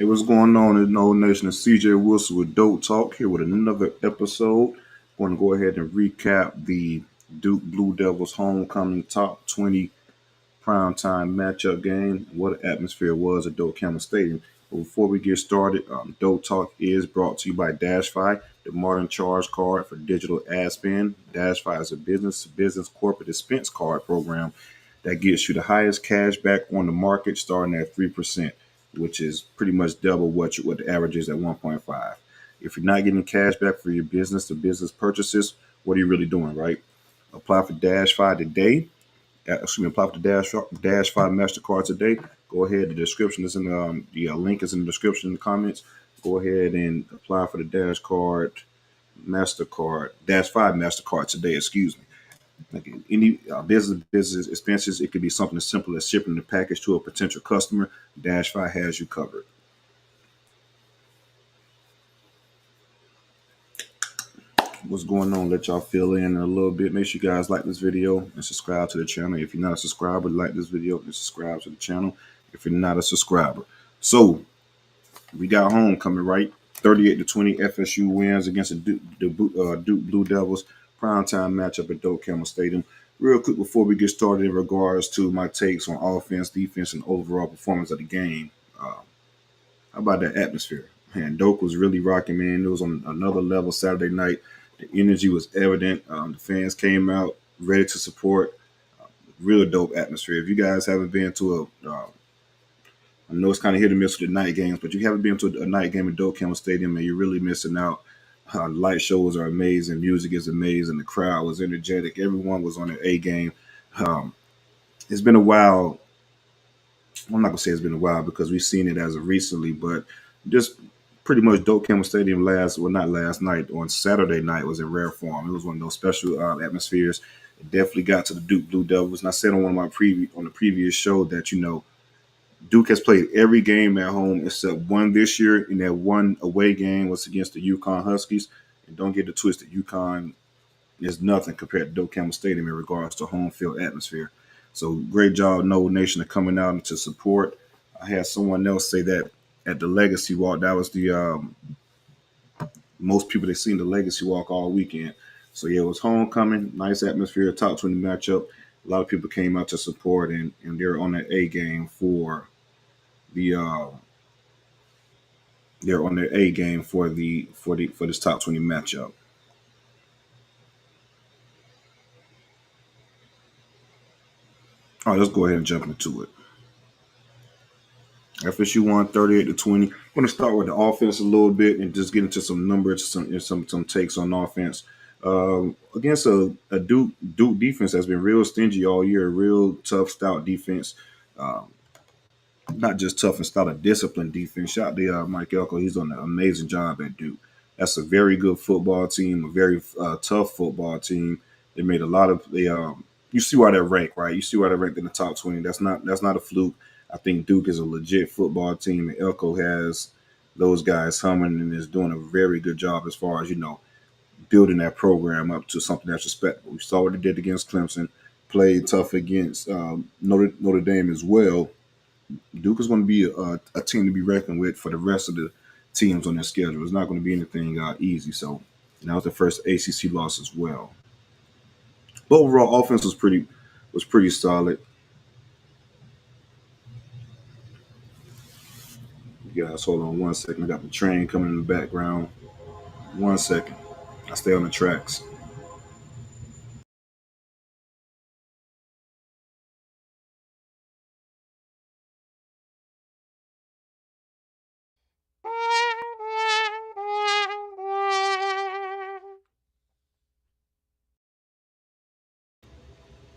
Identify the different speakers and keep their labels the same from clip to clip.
Speaker 1: Hey, what's going on in the whole nation? It's CJ Wilson with Dope Talk here with another episode. Going to go ahead and recap the Duke Blue Devils homecoming top 20 primetime matchup game. What an atmosphere it was at Doak Campbell Stadium. But before we get started, Dope Talk is brought to you by DashFi, the modern charge card for digital ad spend. DashFi is a business-to-business corporate expense card program that gets you the highest cash back on the market, starting at 3%, which is pretty much double what the average is at 1.5. If you're not getting cash back for your business-to-business purchases, what are you really doing, right? Apply for DashFi today. Apply for the Dash 5 MasterCard today. Go ahead. The description is in the link is in the description in the comments. Go ahead and apply for the Dash 5 MasterCard today. Excuse me. Like any business expenses, it could be something as simple as shipping the package to a potential customer. Dash 5 has you covered. What's going on? Let y'all fill in a little bit. Make sure you guys like this video and subscribe to the channel. If you're not a subscriber, like this video and subscribe to the channel. If you're not a subscriber, so we got homecoming, right? 38-20 FSU wins against Duke Blue Devils. Primetime matchup at Doak Campbell Stadium. Real quick before we get started in regards to my takes on offense, defense, and overall performance of the game. How about that atmosphere? Man, Doak was really rocking, man. It was on another level Saturday night. The energy was evident. The fans came out ready to support. Real dope atmosphere. If you guys haven't been to I know it's kind of hit and miss with the night games, but you haven't been to a night game at Doak Campbell Stadium, and you're really missing out. Light shows are amazing, music is amazing, the crowd was energetic, everyone was on their A game. Um, it's been a while. I'm not gonna say it's been a while because we've seen it as of recently, but just pretty much Doak Campbell Stadium not last night, on Saturday night was in rare form. It was one of those special atmospheres. It definitely got to the Duke Blue Devils, and I said on one of my on the previous show that Duke has played every game at home except one this year, and that one away game was against the Yukon Huskies. And don't get it twisted, Yukon is nothing compared to Doak Campbell Stadium in regards to home field atmosphere. So great job, Noble Nation, of coming out and to support. I had someone else say that at the Legacy Walk, that was the most people that seen the Legacy Walk all weekend. So yeah, it was homecoming, nice atmosphere, top 20 matchup. A lot of people came out to support, and they're on their A game for the they're on their A game for this top 20 matchup. All right, let's go ahead and jump into it. FSU won 38-20. I'm going to start with the offense a little bit and just get into some numbers, some takes on offense. Against a Duke defense that's been real stingy all year, real tough, stout defense. Um, Not just tough and stout, a disciplined defense. Shout out to Mike Elko. He's done an amazing job at Duke. That's a very good football team, a very tough football team. They made a lot of you see why they're ranked, right? You see why they're ranked in the top 20. That's not a fluke. I think Duke is a legit football team, and Elko has those guys humming and is doing a very good job as far as building that program up to something that's respectable. We saw what they did against Clemson, played tough against Notre Dame as well. Duke is going to be a team to be reckoned with for the rest of the teams on their schedule. It's not going to be anything easy. So that was the first ACC loss as well. But overall, offense was pretty solid. You guys, hold on one second. I got the train coming in the background. One second. I stay on the tracks.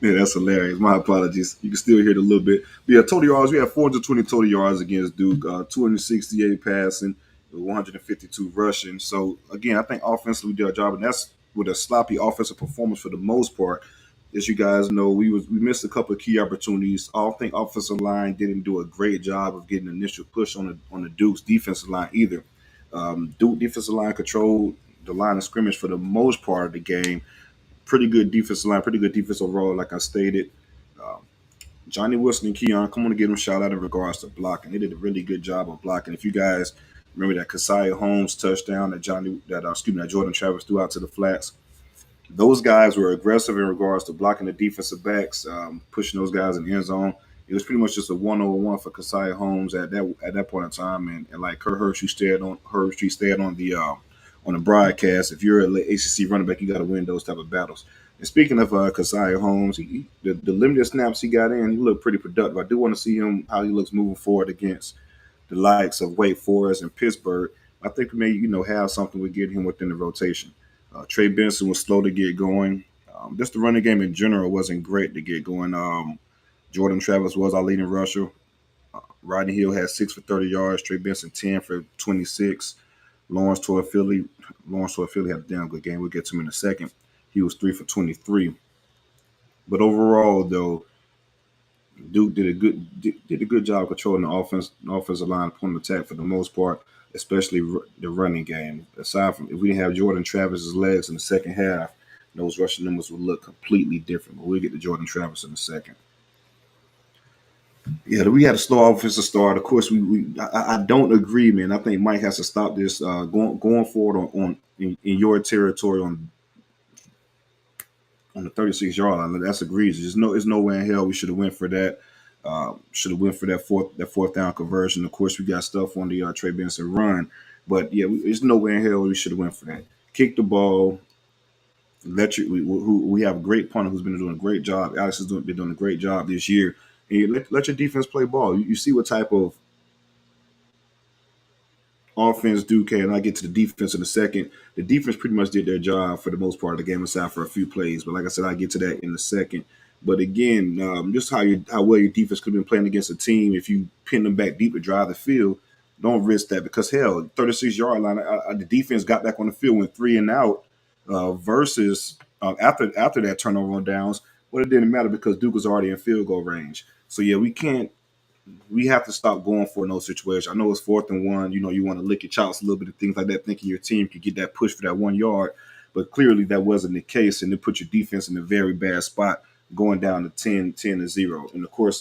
Speaker 1: Yeah, that's hilarious. My apologies. You can still hear it a little bit. But yeah, total yards. We had 420 total yards against Duke, 268 passing, 152 rushing. So again, I think offensively we did our job, and that's with a sloppy offensive performance for the most part. As you guys know, we missed a couple of key opportunities. I don't think offensive line didn't do a great job of getting initial push on the Duke's defensive line either. Duke defensive line controlled the line of scrimmage for the most part of the game. Pretty good defensive line, pretty good defense overall, like I stated. Um, Johnny Wilson and Keon, come on to give them a shout out in regards to blocking. They did a really good job of blocking. If you guys remember that Keziah Holmes touchdown that Jordan Travis threw out to the flats, those guys were aggressive in regards to blocking the defensive backs, pushing those guys in the end zone. It was pretty much just a 1-on-1 for Keziah Holmes at that point in time, and like Kurt Hershey stayed on the broadcast. If you're an ACC running back, you got to win those type of battles. And speaking of Keziah Holmes, the limited snaps he got in, he looked pretty productive. I do want to see him how he looks moving forward against the likes of Wake Forest and Pittsburgh. I think we may have something we get him within the rotation. Trey Benson was slow to get going. Just the running game in general wasn't great to get going. Jordan Travis was our leading rusher. Rodney Hill had 6 for 30 yards. Trey Benson 10 for 26. Lawrence Toy Philly. Lawrence Toy Philly had a damn good game. We'll get to him in a second. He was 3 for 23. But overall, though, Duke did a good job controlling the offensive line, point of attack for the most part, especially the running game. Aside from if we didn't have Jordan Travis's legs in the second half, those rushing numbers would look completely different. But we'll get to Jordan Travis in a second. Yeah, we had a slow offensive start. Of course, I don't agree, man. I think Mike has to stop this going forward in your territory on the 36-yard line. That's egregious. There's no way in hell we should have went for that. Should have went for that fourth down conversion. Of course, we got stuff on the Trey Benson run, but yeah, there's no way in hell we should have went for that. Kick the ball. We have a great punter who's been doing a great job. Alex has been doing a great job this year. And let your defense play ball. You see what type of offense Duke had, and I get to the defense in a second. The defense pretty much did their job for the most part of the game, aside for a few plays. But like I said, I get to that in a second. But again, just how well your defense could have been playing against a team. If you pin them back deep to drive the field, don't risk that because hell, 36-yard line, the defense got back on the field, went 3-and-out versus after that turnover on downs. But it didn't matter because Duke was already in field goal range. So yeah, we have to stop going for in those situations. I know it's 4th and 1. You want to lick your chops a little bit of things like that, thinking your team could get that push for that 1 yard. But clearly that wasn't the case, and it put your defense in a very bad spot going down to 10-0. And of course,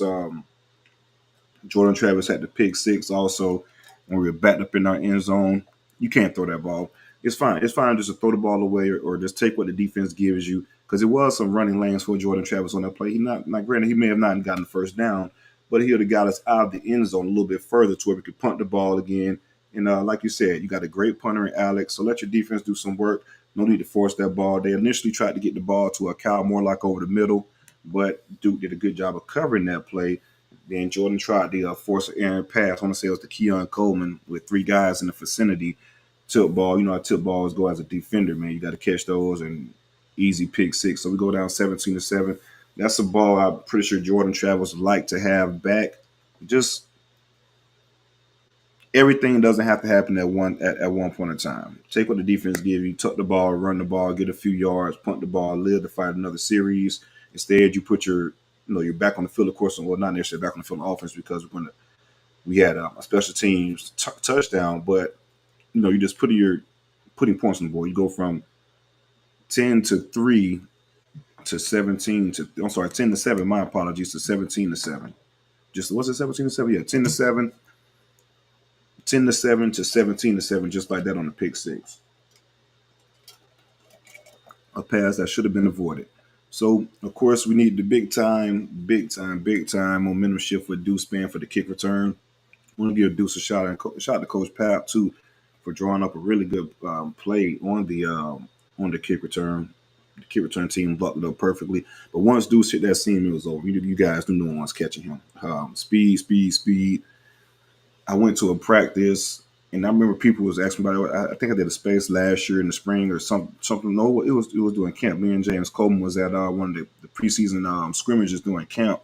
Speaker 1: Jordan Travis had the pick six also when we were backed up in our end zone. You can't throw that ball. It's fine. It's fine just to throw the ball away or just take what the defense gives you because it was some running lanes for Jordan Travis on that play. Granted, he may have not gotten the first down, but he would have got us out of the end zone a little bit further to where we could punt the ball again. And like you said, you got a great punter in Alex, so let your defense do some work. No need to force that ball. They initially tried to get the ball to a Kyle Morlock over the middle, but Duke did a good job of covering that play. Then Jordan tried to force an errant pass. I want to say it was to Keon Coleman with 3 guys in the vicinity. Tilt ball, you know how tilt balls go as a defender, man. You got to catch those and easy pick six. So we go down 17-7. That's a ball I'm pretty sure Jordan Travis would like to have back. Just everything doesn't have to happen at one point in time. Take what the defense gives you, tuck the ball, run the ball, get a few yards, punt the ball, live to fight another series. Instead, you put you're back on the field, of course, well, not necessarily back on the field of offense because we had a special teams touchdown, but you just putting points on the board. You go from 10-3 to 10-7. My apologies, to 17-7. Just was it 17-7? Yeah, 10-7. 10-7 to 17-7, just like that on the pick six. A pass that should have been avoided. So, of course, we need the big time momentum shift with Deuce Spann for the kick return. I want to give Deuce a shout to Coach Pap too for drawing up a really good play on the kick return. The kick return team blocked it up perfectly. But once Deuce hit that seam, it was over. You guys knew no one's catching him. Speed. I went to a practice, and I remember people was asking about it. I think I did a space last year in the spring or something. No, it was doing camp. Me and James Coleman was at one of the preseason scrimmages doing camp,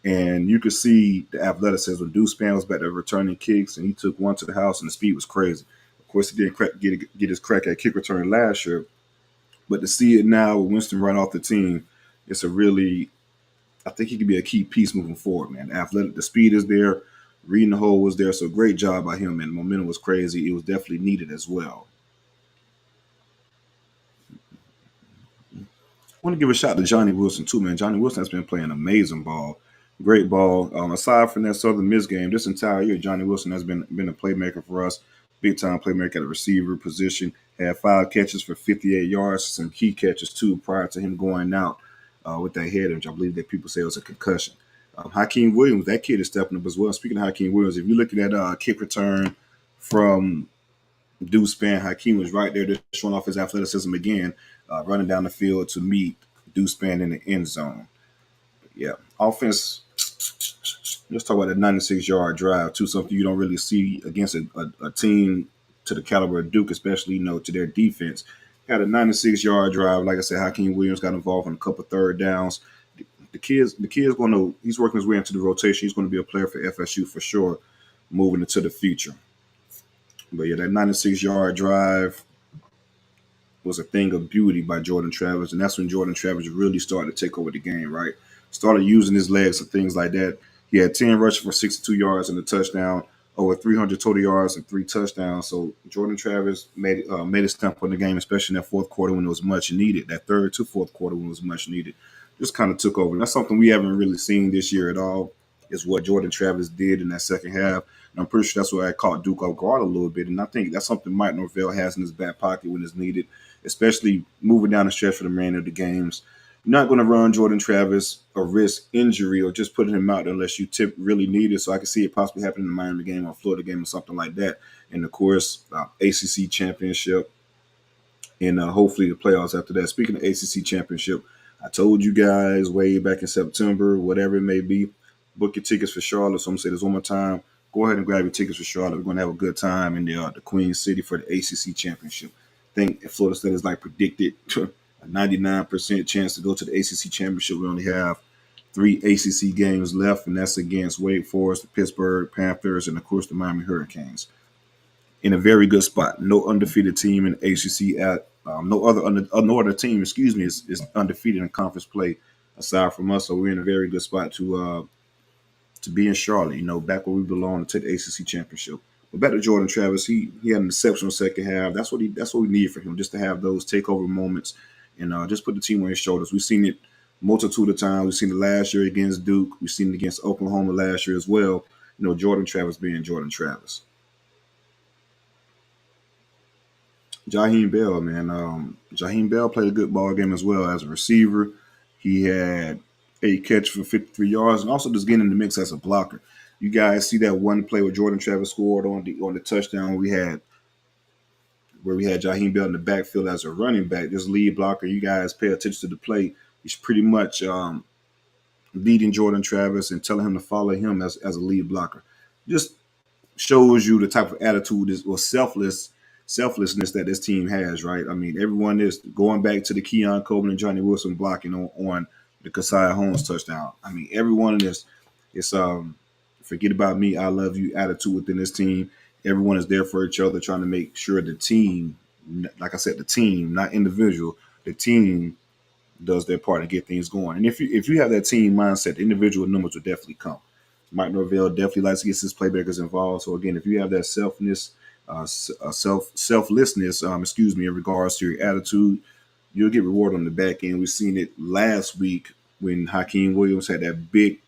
Speaker 1: and you could see the athleticism when Deuce Spann was back there returning kicks, and he took one to the house, and the speed was crazy. Of course, he didn't get his crack at kick return last year, but to see it now with Winston right off the team, it's I think he could be a key piece moving forward, man. The speed is there. Reading the hole was there, so great job by him, and the momentum was crazy. It was definitely needed as well. I want to give a shout to Johnny Wilson too, man. Johnny Wilson has been playing amazing ball. Great ball. Aside from that Southern Miss game, this entire year, Johnny Wilson has been a playmaker for us. Big time playmaker at the receiver position. Had 5 catches for 58 yards, some key catches too prior to him going out with that head injury. I believe that people say it was a concussion. Hakeem Williams, that kid is stepping up as well. Speaking of Hakeem Williams, if you look at that kick return from Deuce Span, Hakeem was right there, just showing off his athleticism again, running down the field to meet Deuce Span in the end zone. Yeah, offense. Let's talk about that 96-yard drive too. Something you don't really see against a team to the caliber of Duke, especially to their defense. Had a 96-yard drive. Like I said, Hakeem Williams got involved in a couple third downs. The kid's going to. He's working his way into the rotation. He's going to be a player for FSU for sure, moving into the future. But yeah, that 96-yard drive was a thing of beauty by Jordan Travis, and that's when Jordan Travis really started to take over the game, right? Started using his legs and things like that. He had 10 rushes for 62 yards and a touchdown, over 300 total yards and 3 touchdowns. So Jordan Travis made a stamp on the game, especially in that fourth quarter when it was much needed. That third to fourth quarter when it was much needed, just kind of took over. And that's something we haven't really seen this year at all. Is what Jordan Travis did in that second half. And I'm pretty sure that's what I caught Duke off guard a little bit. And I think that's something Mike Norvell has in his back pocket when it's needed, especially moving down the stretch for the remainder of the games. You're not going to run Jordan Travis or risk injury or just putting him out unless you really need it. So I can see it possibly happening in the Miami game or Florida game or something like that. And of course, ACC championship and hopefully the playoffs after that. Speaking of ACC championship, I told you guys way back in September, whatever it may be, book your tickets for Charlotte. So I'm going to say this one more time. Go ahead and grab your tickets for Charlotte. We're going to have a good time in the Queen City for the ACC championship. I think Florida State is like predicted a 99% chance to go to the ACC championship. We only have 3 ACC games left, and that's against Wake Forest, the Pittsburgh Panthers, and of course the Miami Hurricanes. In a very good spot. No undefeated team in ACC at no other team, is undefeated in conference play aside from us. So we're in a very good spot to be in Charlotte. Back where we belong to take the ACC championship. But back to Jordan Travis, he had an exceptional second half. That's what we need for him, just to have those takeover moments and just put the team on his shoulders. We've seen it multitude of times. We've seen it last year against Duke. We've seen it against Oklahoma last year as well. Jordan Travis being Jordan Travis. Jaheim Bell, man. Jaheim Bell played a good ball game as well as a receiver. He had 8 catches for 53 yards, and also just getting in the mix as a blocker. You guys see that one play where Jordan Travis scored on the touchdown we had Jaheim Bell in the backfield as a running back, this lead blocker. You guys pay attention to the play. He's pretty much leading Jordan Travis and telling him to follow him as a lead blocker. Just shows you the type of attitude or selflessness that this team has, right? I mean, everyone is going back to the Keon Coleman and Johnny Wilson blocking on the Keziah Holmes touchdown. I mean, everyone is it's forget about me, I love you attitude within this team. Everyone is there for each other, trying to make sure the team, like I said, the team, not individual, the team does their part to get things going. And if you have that team mindset, the individual numbers will definitely come. Mike Norvell definitely likes to get his playmakers involved. So again, if you have that selflessness, in regards to your attitude, you'll get rewarded on the back end. We've seen it last week when Hakeem Williams had that big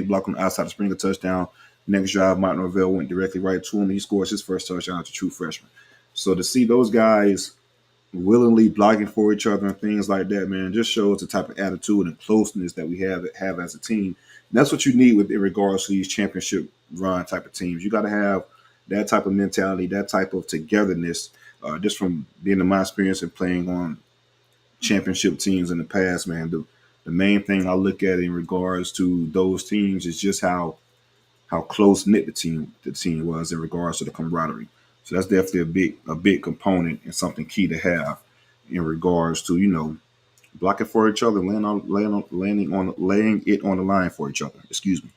Speaker 1: block on the outside to spring a touchdown. Next drive, Mike Norvell went directly right to him. He scores his first touchdown as a true freshman. So to see those guys willingly blocking for each other and things like that, man, just shows the type of attitude and closeness that we have as a team. And that's what you need in regards to these championship run type of teams. You got to have that type of mentality, that type of togetherness. Just from being in my experience and playing on championship teams in the past, man, the main thing I look at in regards to those teams is just how close knit the team was in regards to the camaraderie. So that's definitely a big component and something key to have in regards to blocking for each other, laying it on the line for each other. Excuse me.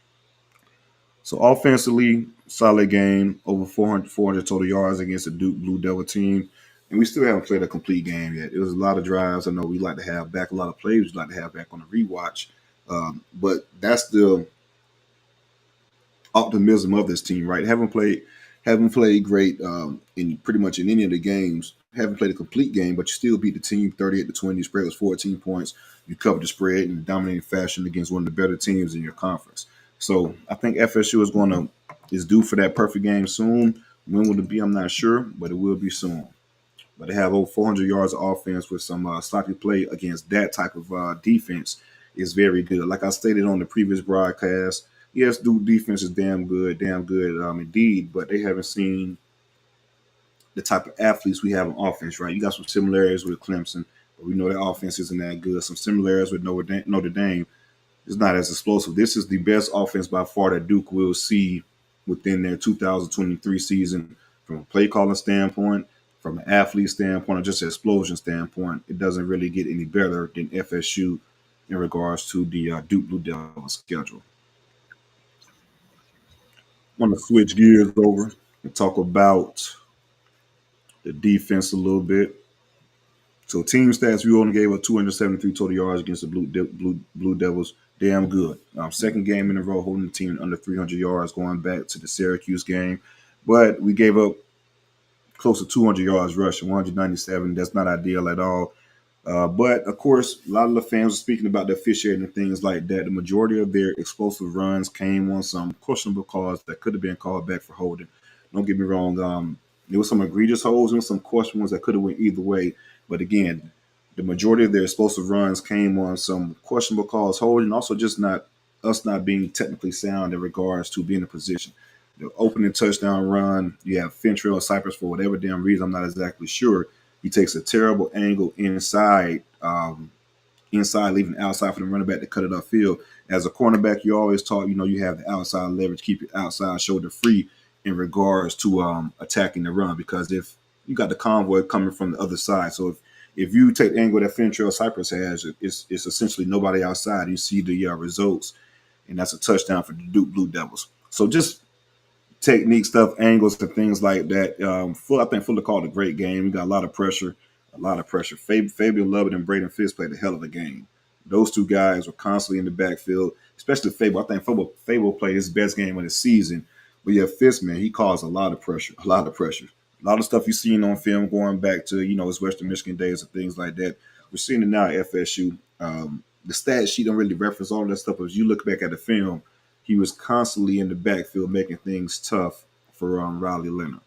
Speaker 1: So offensively, solid game, over 400 total yards against the Duke Blue Devil team. And we still haven't played a complete game yet. It was a lot of drives. I know we like to have back, a lot of plays we like to have back on the rewatch. But that's the optimism of this team, right? Haven't haven't played great in pretty much in any of the games. Haven't played a complete game, but you still beat the team 38-20. Spread was 14 points. You covered the spread in a dominating fashion against one of the better teams in your conference. So I think FSU is due for that perfect game soon. When will it be? I'm not sure, but it will be soon. But they have over 400 yards of offense with some sloppy play against that type of defense is very good. Like I stated on the previous broadcast, yes, Duke defense is damn good indeed, but they haven't seen the type of athletes we have on offense, right? You got some similarities with Clemson, but we know their offense isn't that good. Some similarities with Notre Dame is not as explosive. This is the best offense by far that Duke will see within their 2023 season from a play calling standpoint, from an athlete standpoint, or just an explosion standpoint. It doesn't really get any better than FSU in regards to the Duke Blue Devils schedule. I want to switch gears over and talk about the defense a little bit. So team stats, we only gave up 273 total yards against the Blue Devils. Damn good. Second game in a row holding the team under 300 yards going back to the Syracuse game. But we gave up close to 200 yards rushing, 197. That's not ideal at all. But of course, a lot of the fans are speaking about the officiating and things like that. The majority of their explosive runs came on some questionable calls that could have been called back for holding. Don't get me wrong. There was some egregious holds and some questionable ones that could have went either way. But again, the majority of their explosive runs came on some questionable calls holding, also just not being technically sound in regards to being in position. The opening touchdown run, you have Fentrell Cypress for whatever damn reason, I'm not exactly sure. He takes a terrible angle inside, leaving outside for the running back to cut it upfield. As a cornerback, you always taught, you have the outside leverage, keep your outside shoulder free in regards to attacking the run. Because if you got the convoy coming from the other side, so if you take the angle that Fentrell Cypress has, it's essentially nobody outside. You see the results, and that's a touchdown for the Duke Blue Devils. So just technique stuff, angles, and things like that. I think Fuller called a great game. We got a lot of pressure, a lot of pressure. Fabian Lovett and Braden Fitz played a hell of a game. Those two guys were constantly in the backfield, especially Fable. I think Fable played his best game of the season. But yeah, Fitz, man, he caused a lot of pressure, a lot of pressure. A lot of stuff you've seen on film going back to, his Western Michigan days and things like that. We're seeing it now at FSU. The stat sheet don't really reference all that stuff, but as you look back at the film, he was constantly in the backfield making things tough for Riley Leonard.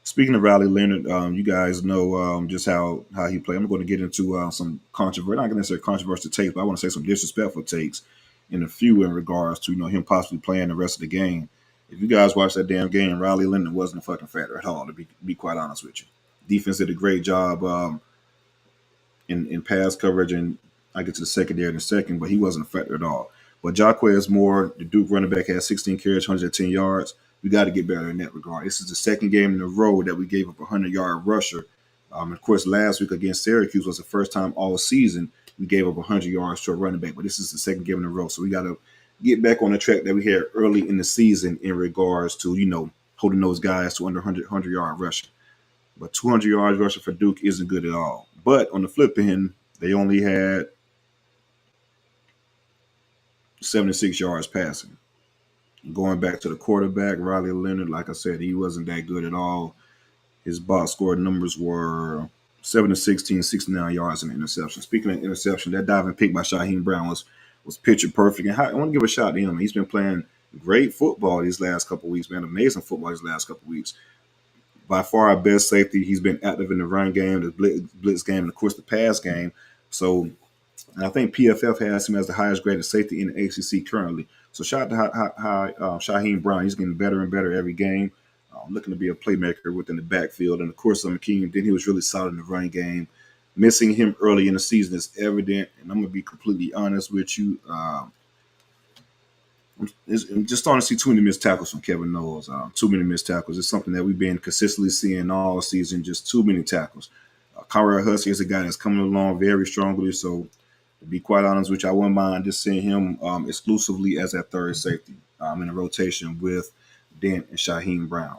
Speaker 1: Speaking of Riley Leonard, you guys know just how he played. I'm going to get into some controversial, not going to say controversial takes, but I want to say some disrespectful takes in a few in regards to him possibly playing the rest of the game. If you guys watch that damn game, Riley Leonard wasn't a fucking factor at all. To be quite honest with you, defense did a great job in pass coverage, and I get to the secondary in a second, but he wasn't a factor at all. But Jaquez Moore, the Duke running back, had 16 carries, 110 yards. We got to get better in that regard. This is the second game in a row that we gave up a 100-yard rusher. Of course, last week against Syracuse was the first time all season we gave up 100 yards to a running back. But this is the second game in a row. So we got to get back on the track that we had early in the season in regards to, holding those guys to under 100-yard rushing. But 200 yards rushing for Duke isn't good at all. But on the flip end, they only had 76 yards passing. Going back to the quarterback, Riley Leonard, like I said, he wasn't that good at all. His box score numbers were 7 to 16, 69 yards and an interception. Speaking of interception, that diving pick by Shaheem Brown was picture perfect. And I want to give a shout to him. He's been playing great football these last couple of weeks, man. Amazing football these last couple of weeks. By far our best safety. He's been active in the run game, the blitz game, and of course the pass game. So and I think PFF has him as the highest graded safety in the ACC currently. So shout out to Shaheem Brown. He's getting better and better every game. Looking to be a playmaker within the backfield. And of course, McKean, then he was really solid in the running game. Missing him early in the season is evident. And I'm going to be completely honest with you. I'm just starting to see too many missed tackles from Kevin Knowles. Too many missed tackles. It's something that we've been consistently seeing all season, just too many tackles. Conrad Husky is a guy that's coming along very strongly. So to be quite honest with you, I wouldn't mind just seeing him exclusively as that third safety in a rotation with Dent and Shaheem Brown.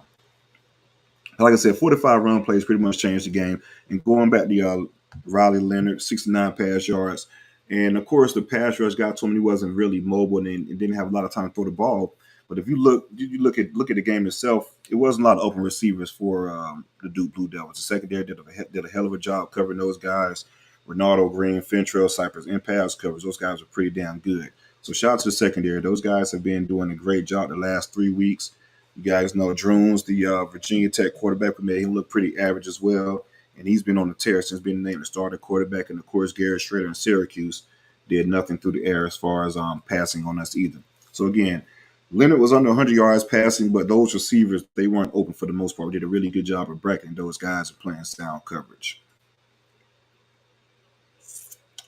Speaker 1: Like I said, 45 run plays pretty much changed the game. And going back to Riley Leonard, 69 pass yards. And, of course, the pass rush got to him. He wasn't really mobile and didn't have a lot of time to throw the ball. But if you look at the game itself, it wasn't a lot of open receivers for the Duke Blue Devils. The secondary did a hell of a job covering those guys. Ronaldo Green, Fentrell, Cypress, and pass coverage. Those guys were pretty damn good. So shout out to the secondary. Those guys have been doing a great job the last 3 weeks. You guys know Drones, the Virginia Tech quarterback, we made him look pretty average as well. And he's been on the tear since being named the starter quarterback. And of course, Garrett Schrader in Syracuse did nothing through the air as far as passing on us either. So again, Leonard was under 100 yards passing, but those receivers, they weren't open for the most part. We did a really good job of bracketing those guys and playing sound coverage.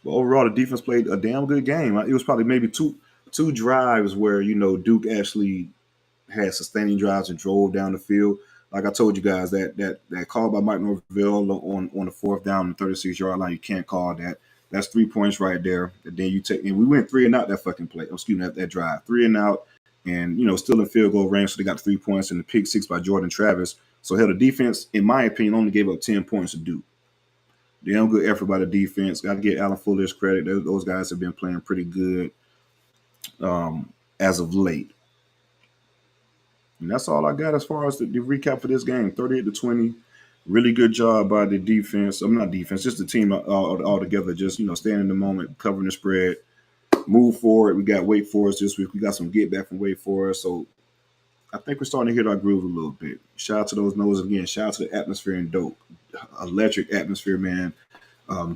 Speaker 1: But overall, the defense played a damn good game. It was probably maybe two drives where, Duke actually had sustaining drives and drove down the field. Like I told you guys, that call by Mike Norvell on the fourth down and 36-yard line, you can't call that. That's 3 points right there. And then and we went 3 and out that fucking play. Excuse me, that drive. 3 and out, and still in field goal range, so they got 3 points and the pick six by Jordan Travis. So hell, the defense, in my opinion, only gave up 10 points to Duke. Damn good effort by the defense. Got to give Alan Fuller's credit. Those guys have been playing pretty good as of late. And that's all I got as far as the recap for this game. 38-20. Really good job by the defense. I'm not defense, just the team all together. Just, staying in the moment, covering the spread, move forward. We got Wake Forest this week. We got some get back from Wake Forest. So I think we're starting to hit our groove a little bit. Shout out to those noses again. Shout out to the atmosphere in Doak. Electric atmosphere, man.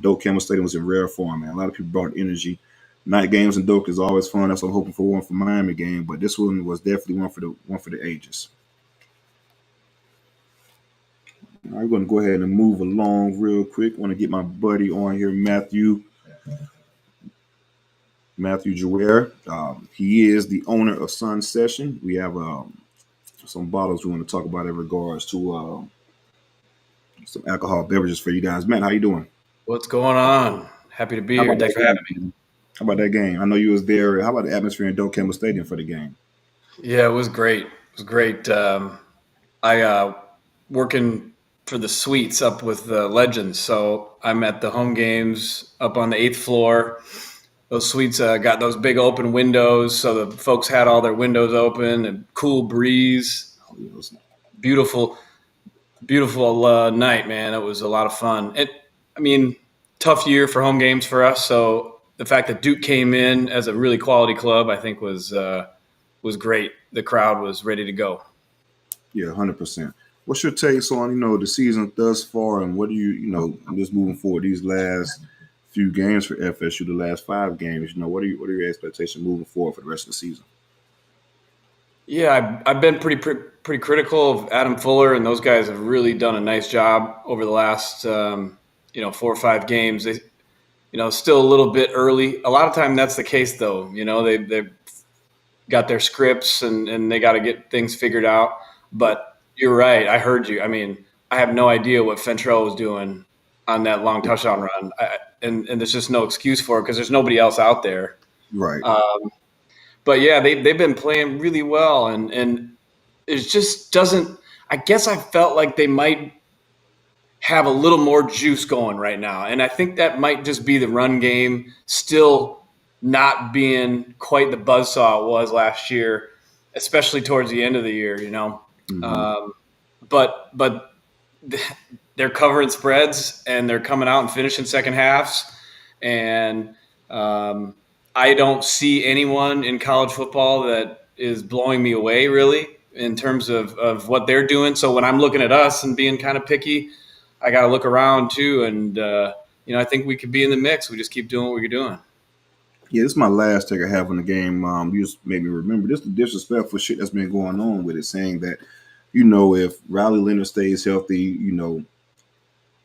Speaker 1: Doak Campbell Stadium was in rare form, man. A lot of people brought energy. Night games in Doak is always fun. That's what I'm hoping for one for Miami game, but this one was definitely one for the ages. I'm going to go ahead and move along real quick. I want to get my buddy on here, Matthew Jouer. He is the owner of Sun Session. We have some bottles we want to talk about in regards to some alcohol beverages for you guys. Matt, how you doing?
Speaker 2: What's going on? Happy to be here. Thanks for having me.
Speaker 1: How about that game? I know you was there. How about the atmosphere in Doak Campbell Stadium for the game?
Speaker 2: Yeah, it was great. It was great. I working for the suites up with the Legends, so I'm at the home games up on the 8th floor. Those suites got those big open windows, so the folks had all their windows open and cool breeze. Beautiful night, man. It was a lot of fun. Tough year for home games for us. So the fact that Duke came in as a really quality club, I think was great. The crowd was ready to go.
Speaker 1: Yeah, 100%. What's your takes on the season thus far, and what do you just moving forward these last few games for FSU, the last 5 games? What are your expectations moving forward for the rest of the season?
Speaker 2: Yeah, I've been pretty critical of Adam Fuller, and those guys have really done a nice job over the last 4 or 5 games. They, still a little bit early. A lot of time that's the case, though. They've got their scripts and they got to get things figured out. But you're right. I heard you. I have no idea what Fentrell was doing on that long touchdown run, and there's just no excuse for it because there's nobody else out there.
Speaker 1: Right.
Speaker 2: But yeah, they've been playing really well, and it just doesn't. I guess I felt like they might have a little more juice going right now, and I think that might just be the run game still not being quite the buzzsaw it was last year, especially towards the end of the year. Mm-hmm. But they're covering spreads and they're coming out and finishing second halves, and I don't see anyone in college football that is blowing me away really in terms of what they're doing. So when I'm looking at us and being kind of picky, I got to look around too. And, I think we could be in the mix. We just keep doing what we're doing.
Speaker 1: Yeah, this is my last take I have on the game. You just made me remember this, the disrespectful shit that's been going on with it, saying that, if Riley Leonard stays healthy,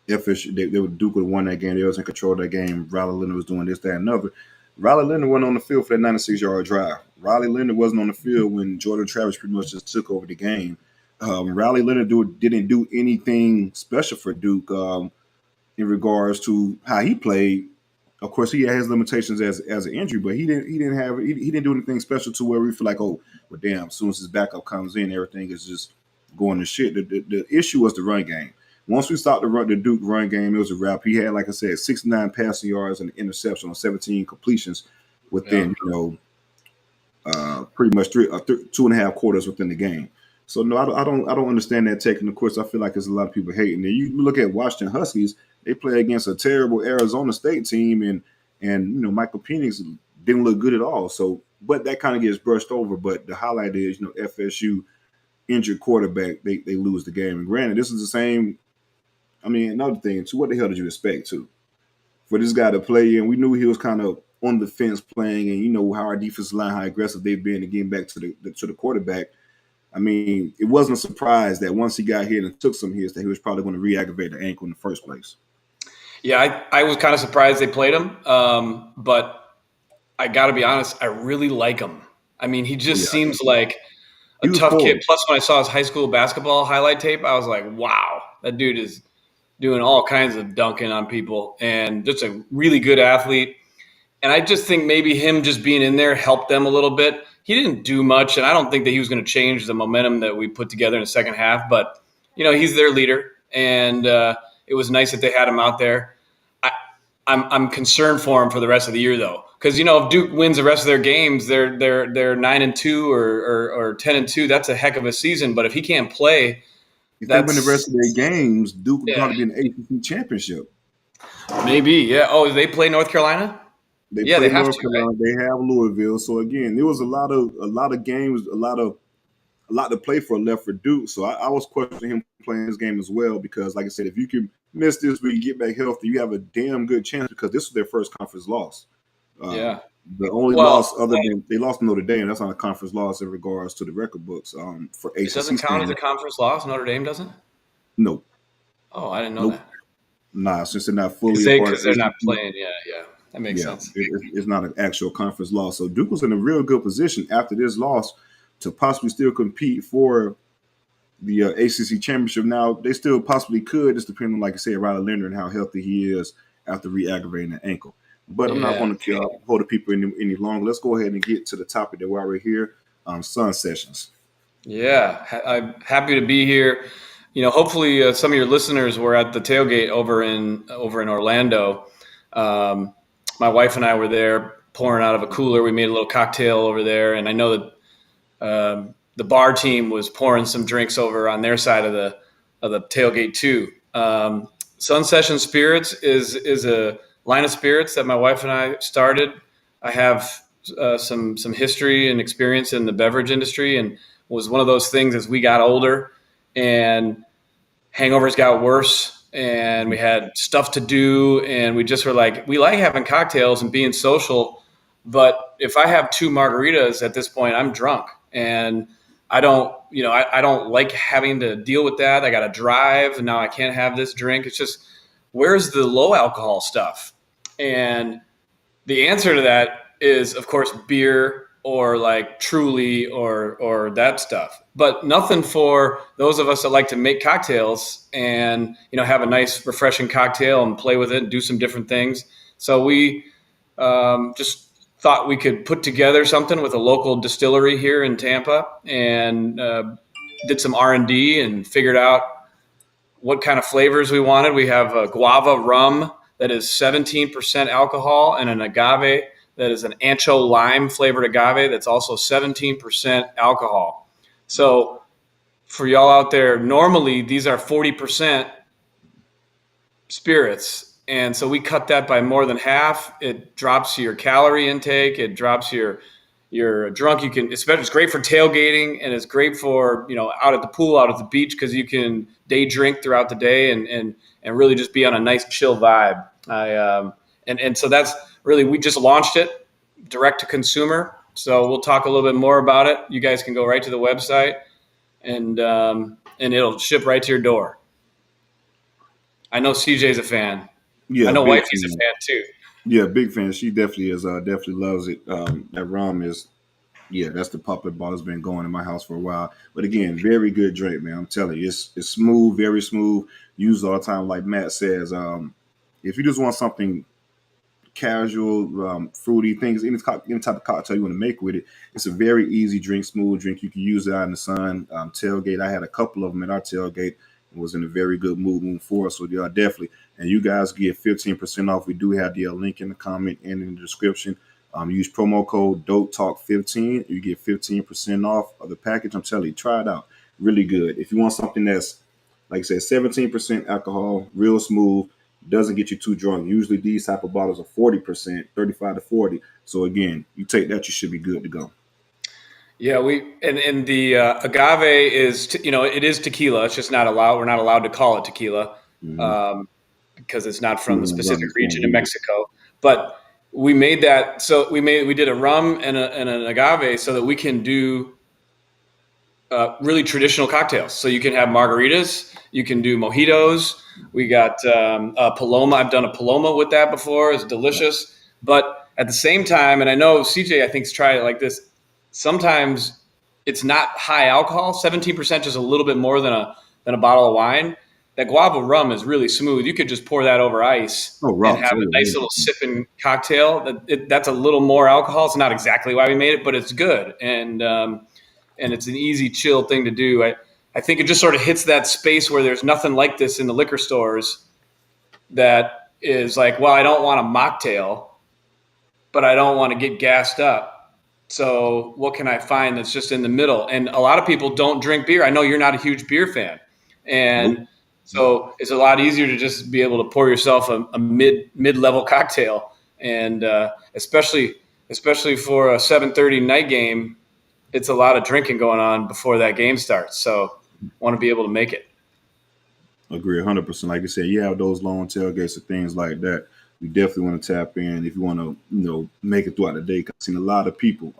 Speaker 1: FSU, Duke would have won that game. They was in control of that game. Riley Leonard was doing this, that, and another. Riley Leonard wasn't on the field for that 96-yard drive. Riley Leonard wasn't on the field when Jordan Travis pretty much just took over the game. Riley Leonard didn't do anything special for Duke in regards to how he played. Of course, he has limitations as an injury, but he didn't do anything special to where we feel like, oh, well, damn, as soon as his backup comes in, everything is just going to shit. The issue was the run game. Once we stopped the Duke run game, it was a wrap. He had, like I said, 69 passing yards and an interception on 17 completions within, pretty much 2.5 quarters within the game. So no, I don't understand that taking. Of course, I feel like there's a lot of people hating it. You look at Washington Huskies; they play against a terrible Arizona State team, and Michael Penix didn't look good at all. So, but that kind of gets brushed over. But the highlight is FSU injured quarterback, they lose the game. And granted, this is the same. I mean, another thing too. What the hell did you expect too for this guy to play? And we knew he was kind of on the fence playing, and how our defensive line, how aggressive they've been to getting back to the quarterback. I mean, it wasn't a surprise that once he got hit and took some hits, that he was probably going to re-aggravate the ankle in the first place.
Speaker 2: Yeah, I was kind of surprised they played him, but I got to be honest, I really like him. I mean, he just
Speaker 1: Yeah,
Speaker 2: seems like a
Speaker 1: he was
Speaker 2: tough kid.
Speaker 1: poised.
Speaker 2: Plus, when I saw his high school basketball highlight tape, I was like, wow, that dude is doing all kinds of dunking on people and just a really good athlete. And I just think maybe him just being in there helped them a little bit. He didn't do much, and I don't think that he was going to change the momentum that we put together in the second half. But he's their leader, and it was nice that they had him out there. I'm concerned for him for the rest of the year, though, because if Duke wins the rest of their games, they're 9-2 or 10-2. That's a heck of a season. But if he can't play,
Speaker 1: If they win the rest
Speaker 2: that's
Speaker 1: of their games, Duke would
Speaker 2: yeah,
Speaker 1: probably be in the ACC championship.
Speaker 2: maybe yeah. Oh, they play North Carolina.
Speaker 1: They
Speaker 2: Yeah, they
Speaker 1: play
Speaker 2: have
Speaker 1: North
Speaker 2: to, right?
Speaker 1: Carolina. They have Louisville. So again, there was a lot of games, a lot to play for left for Duke. So I was questioning him playing this game as well because, like I said, if you can miss this week, get back healthy, you have a damn good chance because this was their first conference loss.
Speaker 2: Yeah.
Speaker 1: Um, the only
Speaker 2: Well,
Speaker 1: loss other than they lost to Notre Dame, that's not a conference loss in regards to the record books for
Speaker 2: it doesn't
Speaker 1: ACC
Speaker 2: count as a
Speaker 1: standard.
Speaker 2: conference loss. Notre Dame doesn't.
Speaker 1: No,
Speaker 2: Oh, I didn't know
Speaker 1: nope,
Speaker 2: that.
Speaker 1: nah, since they're not
Speaker 2: Because
Speaker 1: fully a
Speaker 2: they
Speaker 1: part of
Speaker 2: because they're not
Speaker 1: ACC.
Speaker 2: playing. Yeah, yeah, that makes
Speaker 1: Yeah,
Speaker 2: sense.
Speaker 1: it's not an actual conference loss. So Duke was in a real good position after this loss to possibly still compete for the ACC championship. Now they still possibly could, just depending on, like I said, Riley Leonard and how healthy he is after re-aggravating the ankle. But I'm not
Speaker 2: Yeah,
Speaker 1: going to hold the people any longer. Let's go ahead and get to the topic that while we're here, Sun Sessions.
Speaker 2: yeah. I'm happy to be here. Hopefully some of your listeners were at the tailgate over in Orlando. Um, my wife and I were there pouring out of a cooler. We made a little cocktail over there, and I know that the bar team was pouring some drinks over on their side of the tailgate too. Sun Session Spirits is a line of spirits that my wife and I started. I have some history and experience in the beverage industry, and was one of those things as we got older and hangovers got worse and we had stuff to do and we just were like, we like having cocktails and being social, but if I have two margaritas at this point, I'm drunk and I don't like having to deal with that. I got to drive and now I can't have this drink. It's just, where's the low alcohol stuff? And the answer to that is, of course, beer or like Truly or that stuff. But nothing for those of us that like to make cocktails and have a nice, refreshing cocktail and play with it and do some different things. So we just thought we could put together something with a local distillery here in Tampa and did some R&D and figured out what kind of flavors we wanted. We have a guava rum that is 17% alcohol and an agave that is an ancho lime flavored agave that's also 17% alcohol. So for y'all out there, normally these are 40% spirits. And so we cut that by more than half. It drops your calorie intake. It drops your drunk. You can, especially it's great for tailgating and it's great for, out at the pool, out at the beach, because you can day drink throughout the day and really just be on a nice chill vibe. And so that's really, we just launched it direct to consumer. So we'll talk a little bit more about it. You guys can go right to the website and it'll ship right to your door. I know CJ's a fan. I
Speaker 1: Yeah,
Speaker 2: know
Speaker 1: big
Speaker 2: Wifey's a
Speaker 1: fan.
Speaker 2: fan too.
Speaker 1: Yeah, big fan. She definitely is. Definitely loves it. That rum is, yeah, that's the popular ball that's been going in my house for a while. But again, very good drink, man. I'm telling you, it's smooth, very smooth. Used all the time, like Matt says. If you just want something casual, fruity things, any type of cocktail you want to make with it, it's a very easy drink, smooth drink. You can use it out in the sun. Tailgate, I had a couple of them at our tailgate and was in a very good mood moving forward. So yeah, definitely. And you guys get 15% off. We do have the link in the comment and in the description. Use promo code Dope Talk 15. You get 15% off of the package. I'm telling you, try it out. Really good. If you want something that's, like I said, 17% alcohol, real smooth, doesn't get you too drunk. Usually these type of bottles are 40%, 35 to 40. So again, you take that, you should be good to go.
Speaker 2: Yeah, and the agave is it is tequila. It's just not allowed. We're not allowed to call it tequila
Speaker 1: Mm-hmm.
Speaker 2: um, because it's not from the
Speaker 1: Food and rum,
Speaker 2: specific
Speaker 1: it's
Speaker 2: region
Speaker 1: going
Speaker 2: of
Speaker 1: legal.
Speaker 2: Mexico. But we made that. So we did a rum and an agave so that we can do really traditional cocktails. So you can have margaritas, you can do mojitos. We got a Paloma. I've done a Paloma with that before. It's delicious. But at the same time, and I know CJ, I think's tried it like this. Sometimes it's not high alcohol. 17%, just a little bit more than a bottle of wine. That guava rum is really smooth. You could just pour that over ice
Speaker 1: Oh,
Speaker 2: and
Speaker 1: rocks.
Speaker 2: have
Speaker 1: Oh,
Speaker 2: a
Speaker 1: yeah,
Speaker 2: nice little
Speaker 1: 100%.
Speaker 2: sipping cocktail. That's a little more alcohol. It's not exactly why we made it, but it's good. And it's an easy, chill thing to do. I think it just sort of hits that space where there's nothing like this in the liquor stores that is like, well, I don't want a mocktail, but I don't want to get gassed up. So what can I find that's just in the middle? And a lot of people don't drink beer. I know you're not a huge beer fan.
Speaker 1: Nope.
Speaker 2: And so it's a lot easier to just be able to pour yourself a mid level cocktail. And especially for a 7:30 night game, it's a lot of drinking going on before that game starts. So want to be able to make it.
Speaker 1: Agree 100%. Like I said, you have those long tailgates and things like that. You definitely want to tap in if you want to, make it throughout the day. 'Cause I've seen a lot of people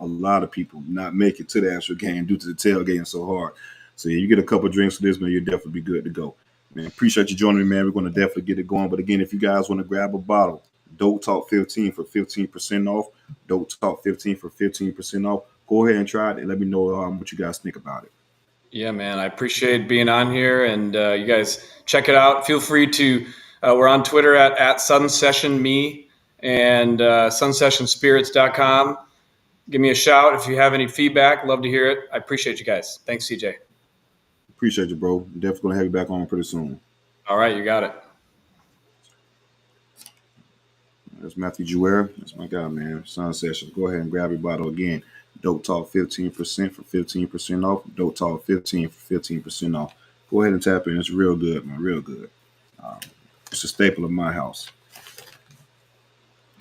Speaker 1: not make it to the actual game due to the tailgating so hard. So yeah, you get a couple drinks for this, man, you'll definitely be good to go. Man, appreciate you joining me, man. We're going to definitely get it going. But again, if you guys want to grab a bottle, Dope Talk 15 for 15% off. Dope Talk 15 for 15% off. Go ahead and try it and let me know what you guys think about it.
Speaker 2: Yeah, man. I appreciate being on here, and you guys check it out. Feel free to. We're on Twitter at SunSessionMe and SunSessionSpirits.com. Give me a shout if you have any feedback. Love to hear it. I appreciate you guys. Thanks, CJ.
Speaker 1: Appreciate you, bro. Definitely going to have you back on pretty soon.
Speaker 2: All right, you got it.
Speaker 1: That's Matthew Jewell. That's my guy, man. Sun Sessions. Go ahead and grab your bottle again. Dope Talk 15% for 15% off. Dope Talk 15 for 15% off. Go ahead and tap in. It's real good, man. Real good. Um, it's a staple of my house.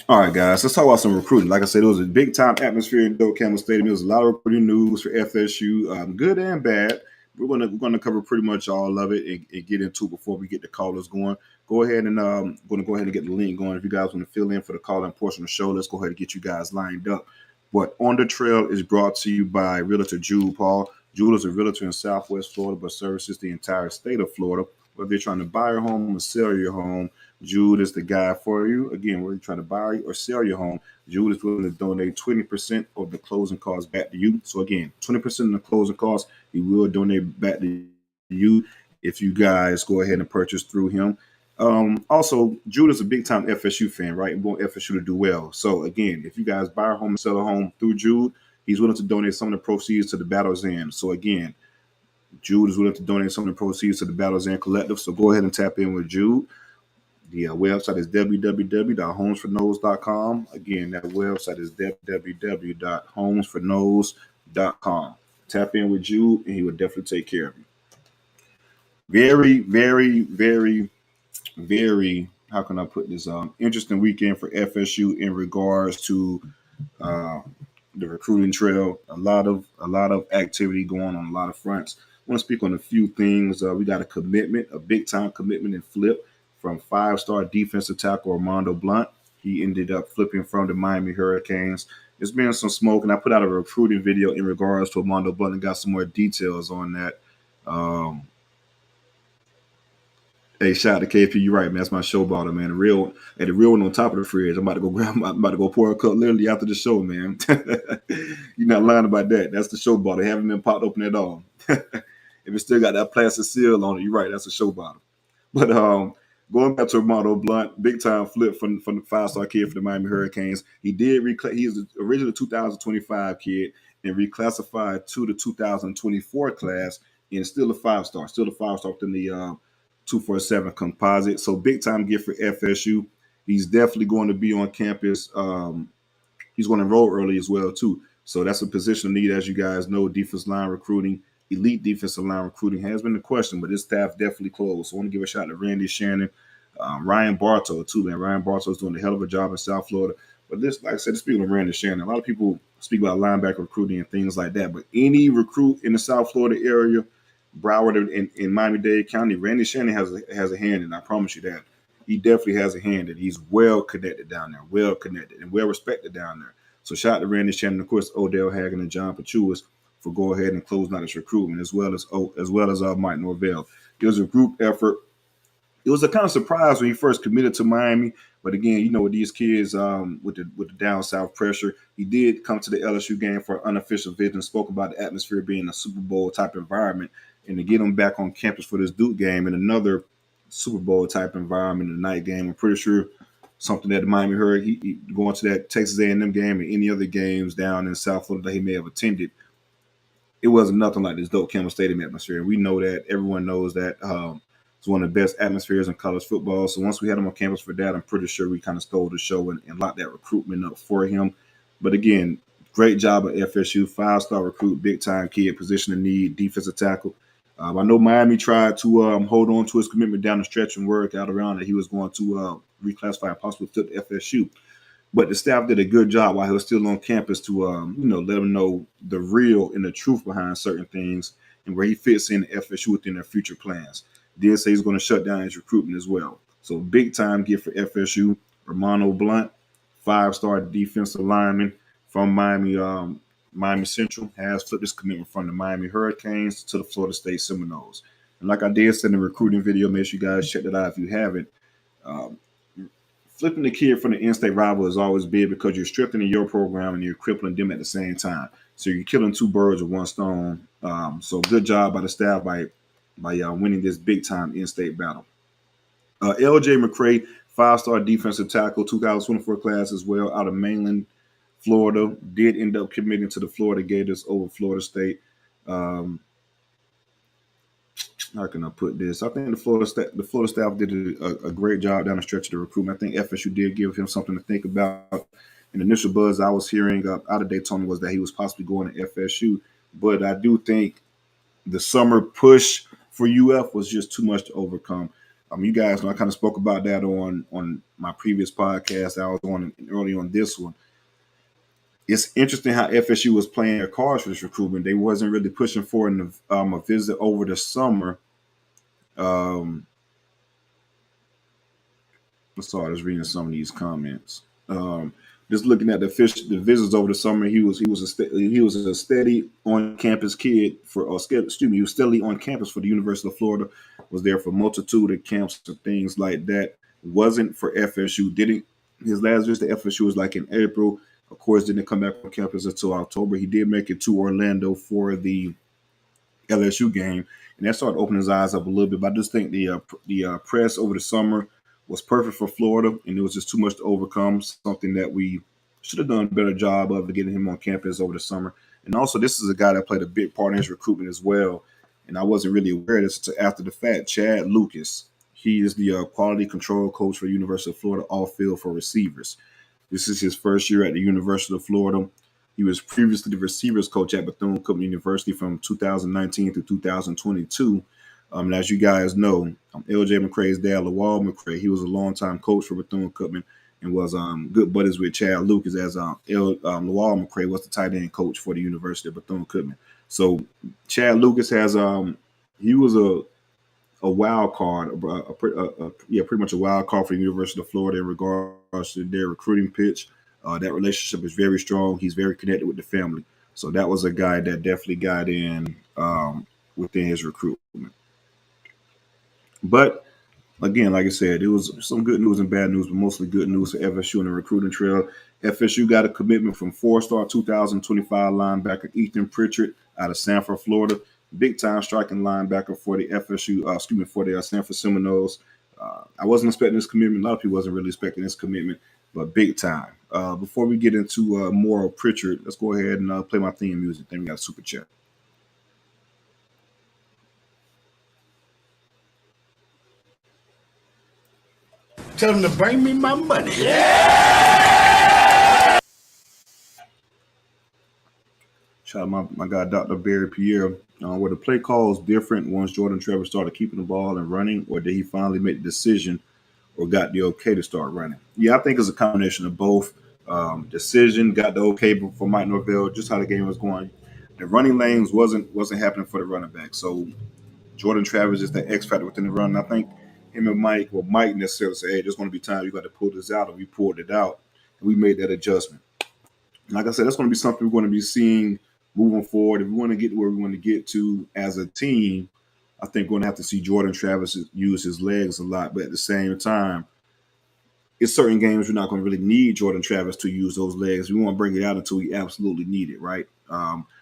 Speaker 1: All right, guys, let's talk about some recruiting. Like I said, it was a big time atmosphere in Doak Campbell Stadium. There was a lot of recruiting news for FSU, good and bad. We're gonna cover pretty much all of it and get into it before we get the callers going. Go ahead and going to go ahead and get the link going. If you guys want to fill in for the calling portion of the show, let's go ahead and get you guys lined up. But On the Trail is brought to you by Realtor Jude Paul. Jude is a realtor in Southwest Florida, but services the entire state of Florida. Whether you're trying to buy your home or sell your home, Jude is the guy for you. Again, whether you're trying to buy or sell your home, Jude is willing to donate 20% of the closing costs back to you. So again, 20% of the closing costs, he will donate back to you if you guys go ahead and purchase through him. Also, Jude is a big time FSU fan, right? And want FSU to do well. So again, if you guys buy a home and sell a home through Jude, he's willing to donate some of the proceeds to the Battle's End. So again, Jude is willing to donate some of the proceeds to the Battle's End Collective. So go ahead and tap in with Jude. The website is www.homesfornose.com. Again, that website is www.homesfornose.com. Tap in with Jude, and he will definitely take care of you. Very, very, very, very. How can I put this? Interesting weekend for FSU in regards to uh, the recruiting trail. A lot of activity going on a lot of fronts. I want to speak on a few things. We got a big time commitment and flip from 5-star defensive tackle Armando Blunt. He ended up flipping from the Miami Hurricanes. There's been some smoke, and I put out a recruiting video in regards to Armando Blunt and got some more details on that. Um, Hey, shout out to KP. You're right, man. That's my show bottle, man. The real one on top of the fridge. I'm about to go grab. I'm about to go pour a cup literally after the show, man. You're not lying about that. That's the show bottle. It haven't been popped open at all. If it still got that plastic seal on it, you're right. That's a show bottle. But going back to Armando Blunt, big time flip from the 5-star kid for the Miami Hurricanes. He's the original 2025 kid and reclassified to the 2024 class and still a 5-star within the 247 composite. So big time gift for FSU. He's definitely going to be on campus He's going to enroll early as well too. So that's a position of need, as you guys know. Defense line recruiting, elite defensive line recruiting has been the question, but this staff definitely closed. So I want to give a shout out to Randy Shannon, Ryan Bartow too, man. Ryan Bartow is doing a hell of a job in South Florida. But this, like I said, speaking of Randy Shannon, a lot of people speak about linebacker recruiting and things like that. But any recruit in the South Florida area, Broward in Miami-Dade County, Randy Shannon has a hand, and I promise you that he definitely has a hand, and he's well connected down there, well connected and well respected down there. So shout out to Randy Shannon, of course, Odell Hagen and John Pachuas for go ahead and closing out this recruitment, as well as Mike Norvell. It was a group effort. It was a kind of surprise when he first committed to Miami, but again, you know, with these kids, with the down south pressure, he did come to the LSU game for an unofficial visit and spoke about the atmosphere being a Super Bowl type environment, and to get him back on campus for this Duke game and another Super Bowl type environment, the night game. I'm pretty sure something that Miami heard. He going to that Texas A&M game and any other games down in South Florida that he may have attended. It wasn't nothing like this Doak Campbell Stadium atmosphere. We know that. Everyone knows that. It's one of the best atmospheres in college football. So once we had him on campus for that, I'm pretty sure we kind of stole the show and locked that recruitment up for him. But again, great job at FSU. 5-star recruit, big time kid, position of need, defensive tackle. I know Miami tried to hold on to his commitment down the stretch and work out around that he was going to reclassify and possibly flip to FSU. But the staff did a good job while he was still on campus to, let him know the real and the truth behind certain things and where he fits in FSU within their future plans. Did say he's going to shut down his recruitment as well. So big time gift for FSU. Romano Blunt, 5-star defensive lineman from Miami Central, has flipped his commitment from the Miami Hurricanes to the Florida State Seminoles. And like I did say in the recruiting video, make sure you guys check that out if you haven't. Flipping the kid from the in-state rival is always big because you're strengthening your program and you're crippling them at the same time. So you're killing two birds with one stone. So good job by the staff by winning this big-time in-state battle. L.J. McCray, 5-star defensive tackle, 2024 class as well, out of mainland Florida, did end up committing to the Florida Gators over Florida State. How can I put this? I think the Florida staff did a great job down the stretch of the recruitment. I think FSU did give him something to think about. An initial buzz I was hearing out of Daytona was that he was possibly going to FSU, but I do think the summer push for UF was just too much to overcome. You guys know I kind of spoke about that on my previous podcast. I was on early on this one. It's interesting how FSU was playing their cards for this recruitment. They wasn't really pushing for a visit over the summer. I was reading some of these comments. Just looking at the visits over the summer, he was a steady on campus kid he was steadily on campus for the University of Florida. Was there for multitude of camps and things like that. Wasn't for FSU. His last visit to FSU was like in April. Of course, didn't come back on campus until October. He did make it to Orlando for the LSU game, and that started opening his eyes up a little bit. But I just think the press over the summer was perfect for Florida, and it was just too much to overcome. Something that we should have done a better job of getting him on campus over the summer. And also, this is a guy that played a big part in his recruitment as well. And I wasn't really aware of this until after the fact. Chad Lucas, he is the quality control coach for the University of Florida off-field for receivers. This is his first year at the University of Florida. He was previously the receivers coach at Bethune-Cookman University from 2019 to 2022. And as you guys know, L.J. McCray's dad, Lawal McCray, he was a longtime coach for Bethune-Cookman and was good buddies with Chad Lucas, as Lawal McCray was the tight end coach for the University of Bethune-Cookman. So Chad Lucas he was a wild card, pretty much a wild card for the University of Florida in regards to their recruiting pitch. That relationship is very strong. He's very connected with the family. So that was a guy that definitely got in within his recruitment. But again, like I said, it was some good news and bad news, but mostly good news for FSU in the recruiting trail. FSU got a commitment from 4-star 2025 linebacker Ethan Pritchard out of Sanford, Florida. Big time striking linebacker for the for the Sanford Seminoles. I wasn't expecting this commitment. A lot of people wasn't really expecting this commitment, but big time. Before we get into more of Pritchard, let's go ahead and play my theme music. Then we got Super Chat.
Speaker 3: Tell them to bring me my money. Yeah!
Speaker 1: Shout out my guy, Dr. Barry Pierre. Were the play calls different once Jordan Trevor started keeping the ball and running, or did he finally make the decision or got the okay to start running? Yeah, I think it's a combination of both. Decision, got the okay for Mike Norvell, just how the game was going. The running lanes wasn't happening for the running back. So Jordan Travers is the X factor within the run. And I think him and Mike, well, Mike necessarily say, hey, there's going to be time you got to pull this out, and we pulled it out, and we made that adjustment. And like I said, that's going to be something we're going to be seeing moving forward. If we want to get to where we want to get to as a team, I think we're going to have to see Jordan Travis use his legs a lot. But at the same time, it's certain games we're not going to really need Jordan Travis to use those legs. We won't bring it out until we absolutely need it, right?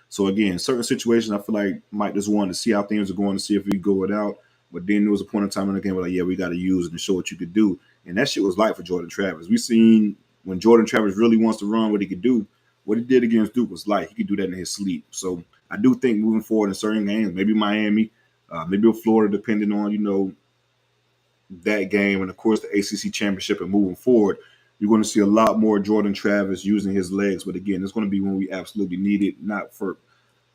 Speaker 1: So again, certain situations, I feel like Mike just wanted to see how things are going to see if we go it out. But then there was a point in time in the game where like, yeah, we got to use it and show what you could do. And that shit was light for Jordan Travis. We seen when Jordan Travis really wants to run what he could do. What he did against Duke was light. He could do that in his sleep. So I do think moving forward in certain games, maybe Miami, maybe Florida, depending on that game, and of course the ACC championship and moving forward, you're going to see a lot more Jordan Travis using his legs. But again, it's going to be when we absolutely need it. Not for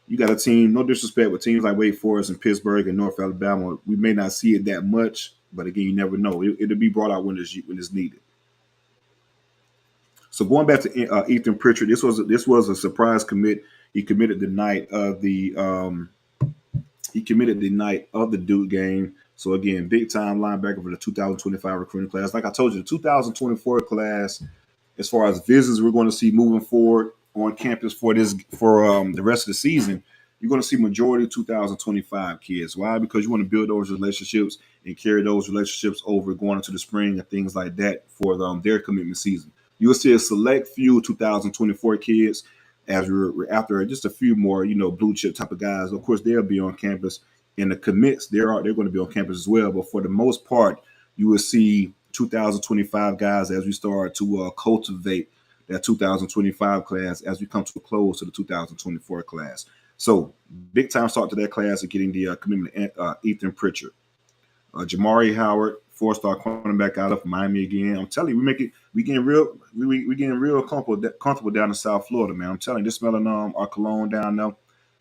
Speaker 1: you got a team, no disrespect, but teams like Wake Forest and Pittsburgh and North Alabama, we may not see it that much. But again, you never know. It'll be brought out when it's needed. So going back to Ethan Pritchard, this was a surprise commit. He committed the night of the Duke game. So again, big time linebacker for the 2025 recruiting class. Like I told you, the 2024 class, as far as visits we're going to see moving forward on campus for the rest of the season, you're going to see majority of 2025 kids. Why? Because you want to build those relationships and carry those relationships over going into the spring and things like that for their commitment season. You'll see a select few 2024 kids as we're after just a few more, blue chip type of guys. Of course, they'll be on campus, and the commits they're going to be on campus as well. But for the most part, you will see 2025 guys as we start to cultivate that 2025 class as we come to a close to the 2024 class. So big time start to that class of getting the commitment Ethan Pritchard. Jamari Howard, four-star cornerback out of Miami again. I'm telling you, we getting real comfortable down in South Florida, man. I'm telling you, just smelling our cologne down there.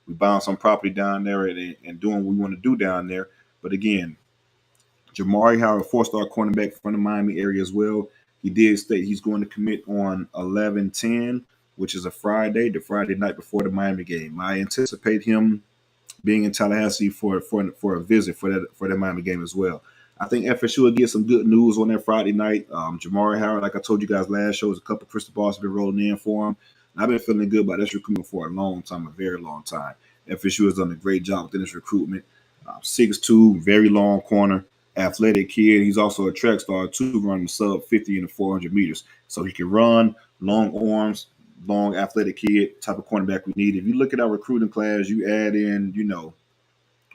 Speaker 1: We buying some property down there and doing what we want to do down there. But again, Jamari Howard, four-star cornerback from the Miami area as well. He did state he's going to commit on 11/10, which is a Friday, the Friday night before the Miami game. I anticipate him being in Tallahassee for a visit for that Miami game as well. I think FSU will get some good news on that Friday night. Jamari Howard, like I told you guys last show, a couple of crystal balls have been rolling in for him. And I've been feeling good about this recruitment for a long time, a very long time. FSU has done a great job within this recruitment. 6'2", very long corner, athletic kid. He's also a track star too, running sub 50 in the 400 meters. So he can run, long arms, long athletic kid, type of cornerback we need. If you look at our recruiting class, you add in,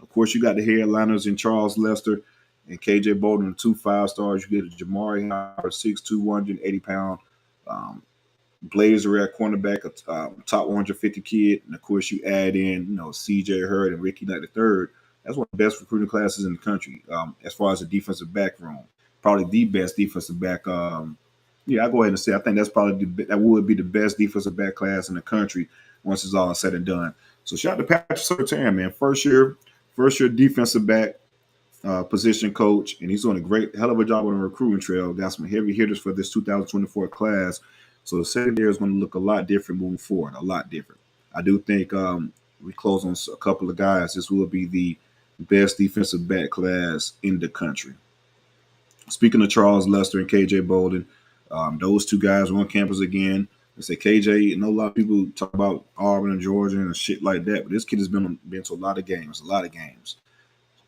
Speaker 1: of course, you got the headliners in Charles Lester and KJ Bolden, the 2 5-stars. You get a Jamari Howard, 6'2", 180-pound Blazer at cornerback, a top 150 kid. And of course, you add in, CJ Hurd and Ricky Knight III. That's one of the best recruiting classes in the country as far as the defensive back room. Probably the best defensive back. Yeah, I'll go ahead and say I think that's probably that would be the best defensive back class in the country once it's all said and done. So shout out to Patrick Surtain, man. First year defensive back position coach, and he's doing a great hell of a job on the recruiting trail. Got some heavy hitters for this 2024 class. So the secondary is going to look a lot different moving forward, a lot different. I do think we close on a couple of guys. This will be the best defensive back class in the country. Speaking of Charles Lester and KJ Bolden, those two guys are on campus again. I say KJ, I know a lot of people talk about Auburn and Georgia and shit like that, but this kid has been to a lot of games.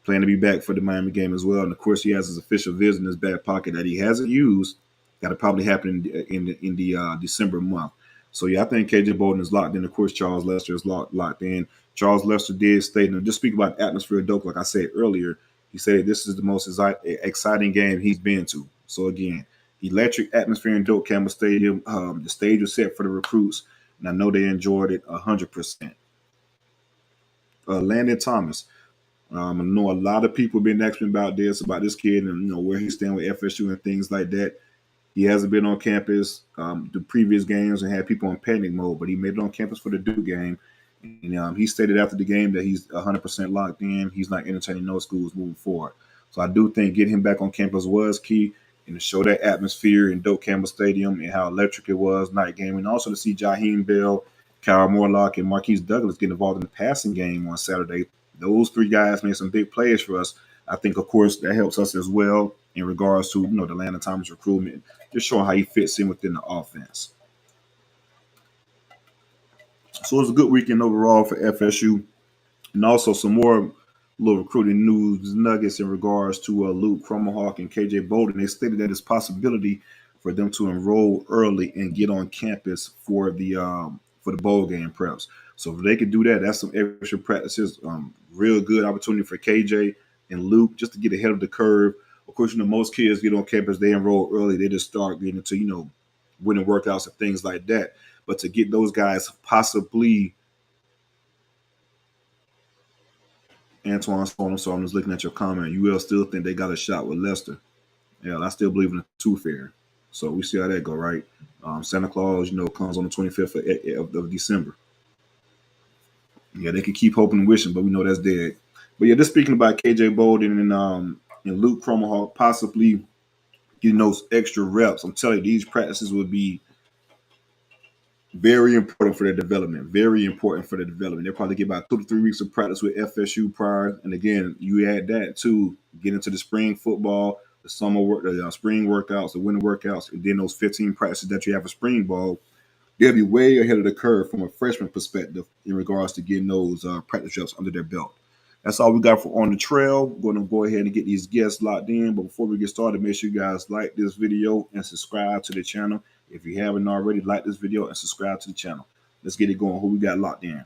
Speaker 1: Planning to be back for the Miami game as well. And of course, he has his official visit in his back pocket that he hasn't used. That'll probably happen in the December month. So yeah, I think KJ Bolden is locked in. Of course, Charles Lester is locked in. Charles Lester did state, and just speak about atmosphere of Doak, like I said earlier, he said this is the most exciting game he's been to. So again, electric atmosphere in Doak Campbell Stadium. The stage was set for the recruits, and I know they enjoyed it 100%. Landon Thomas. I know a lot of people have been asking me about this kid, and where he's staying with FSU and things like that. He hasn't been on campus the previous games and had people in panic mode, but he made it on campus for the Duke game. And he stated after the game that he's 100% locked in. He's not entertaining no schools moving forward. So I do think getting him back on campus was key, and to show that atmosphere in Doak Campbell Stadium and how electric it was night game, and also to see Jaheim Bell, Kyle Morlock, and Marquise Douglas get involved in the passing game on Saturday. Those three guys made some big plays for us. I think, of course, that helps us as well in regards to the Atlanta Thomas recruitment, just showing how he fits in within the offense. So it was a good weekend overall for FSU. And also some more little recruiting news nuggets in regards to Luke Cromahawk and KJ Bolden. They stated that it's possibility for them to enroll early and get on campus for the bowl game preps. So if they could do that, that's some extra practices. Real good opportunity for KJ and Luke just to get ahead of the curve. Of course, most kids get on campus, they enroll early, they just start getting into winning workouts and things like that. But to get those guys possibly Antoine Stone, so I'm just looking at your comment. You will still think they got a shot with Leicester. Yeah, I still believe in the two fair. So we see how that go, right? Santa Claus, comes on the 25th of December. Yeah, they could keep hoping and wishing, but we know that's dead. But yeah, just speaking about KJ Bolden and Luke Cromahawk possibly getting those extra reps. I'm telling you, these practices would be very important for their development. Very important for their development. They'll probably get about 2 to 3 weeks of practice with FSU prior. And again, you add that to get into the spring football, the summer work, the spring workouts, the winter workouts, and then those 15 practices that you have for spring ball. They'll be way ahead of the curve from a freshman perspective in regards to getting those practice reps under their belt. That's all we got for On the Trail. We're going to go ahead and get these guests locked in. But before we get started, make sure you guys like this video and subscribe to the channel. If you haven't already, like this video and subscribe to the channel. Let's get it going. Who we got locked in?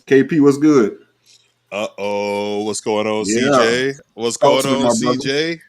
Speaker 1: KP, what's good?
Speaker 3: What's going on,
Speaker 1: Yeah.
Speaker 3: CJ? What's
Speaker 1: Talk
Speaker 3: going
Speaker 1: to me,
Speaker 3: on,
Speaker 1: my brother.
Speaker 3: CJ?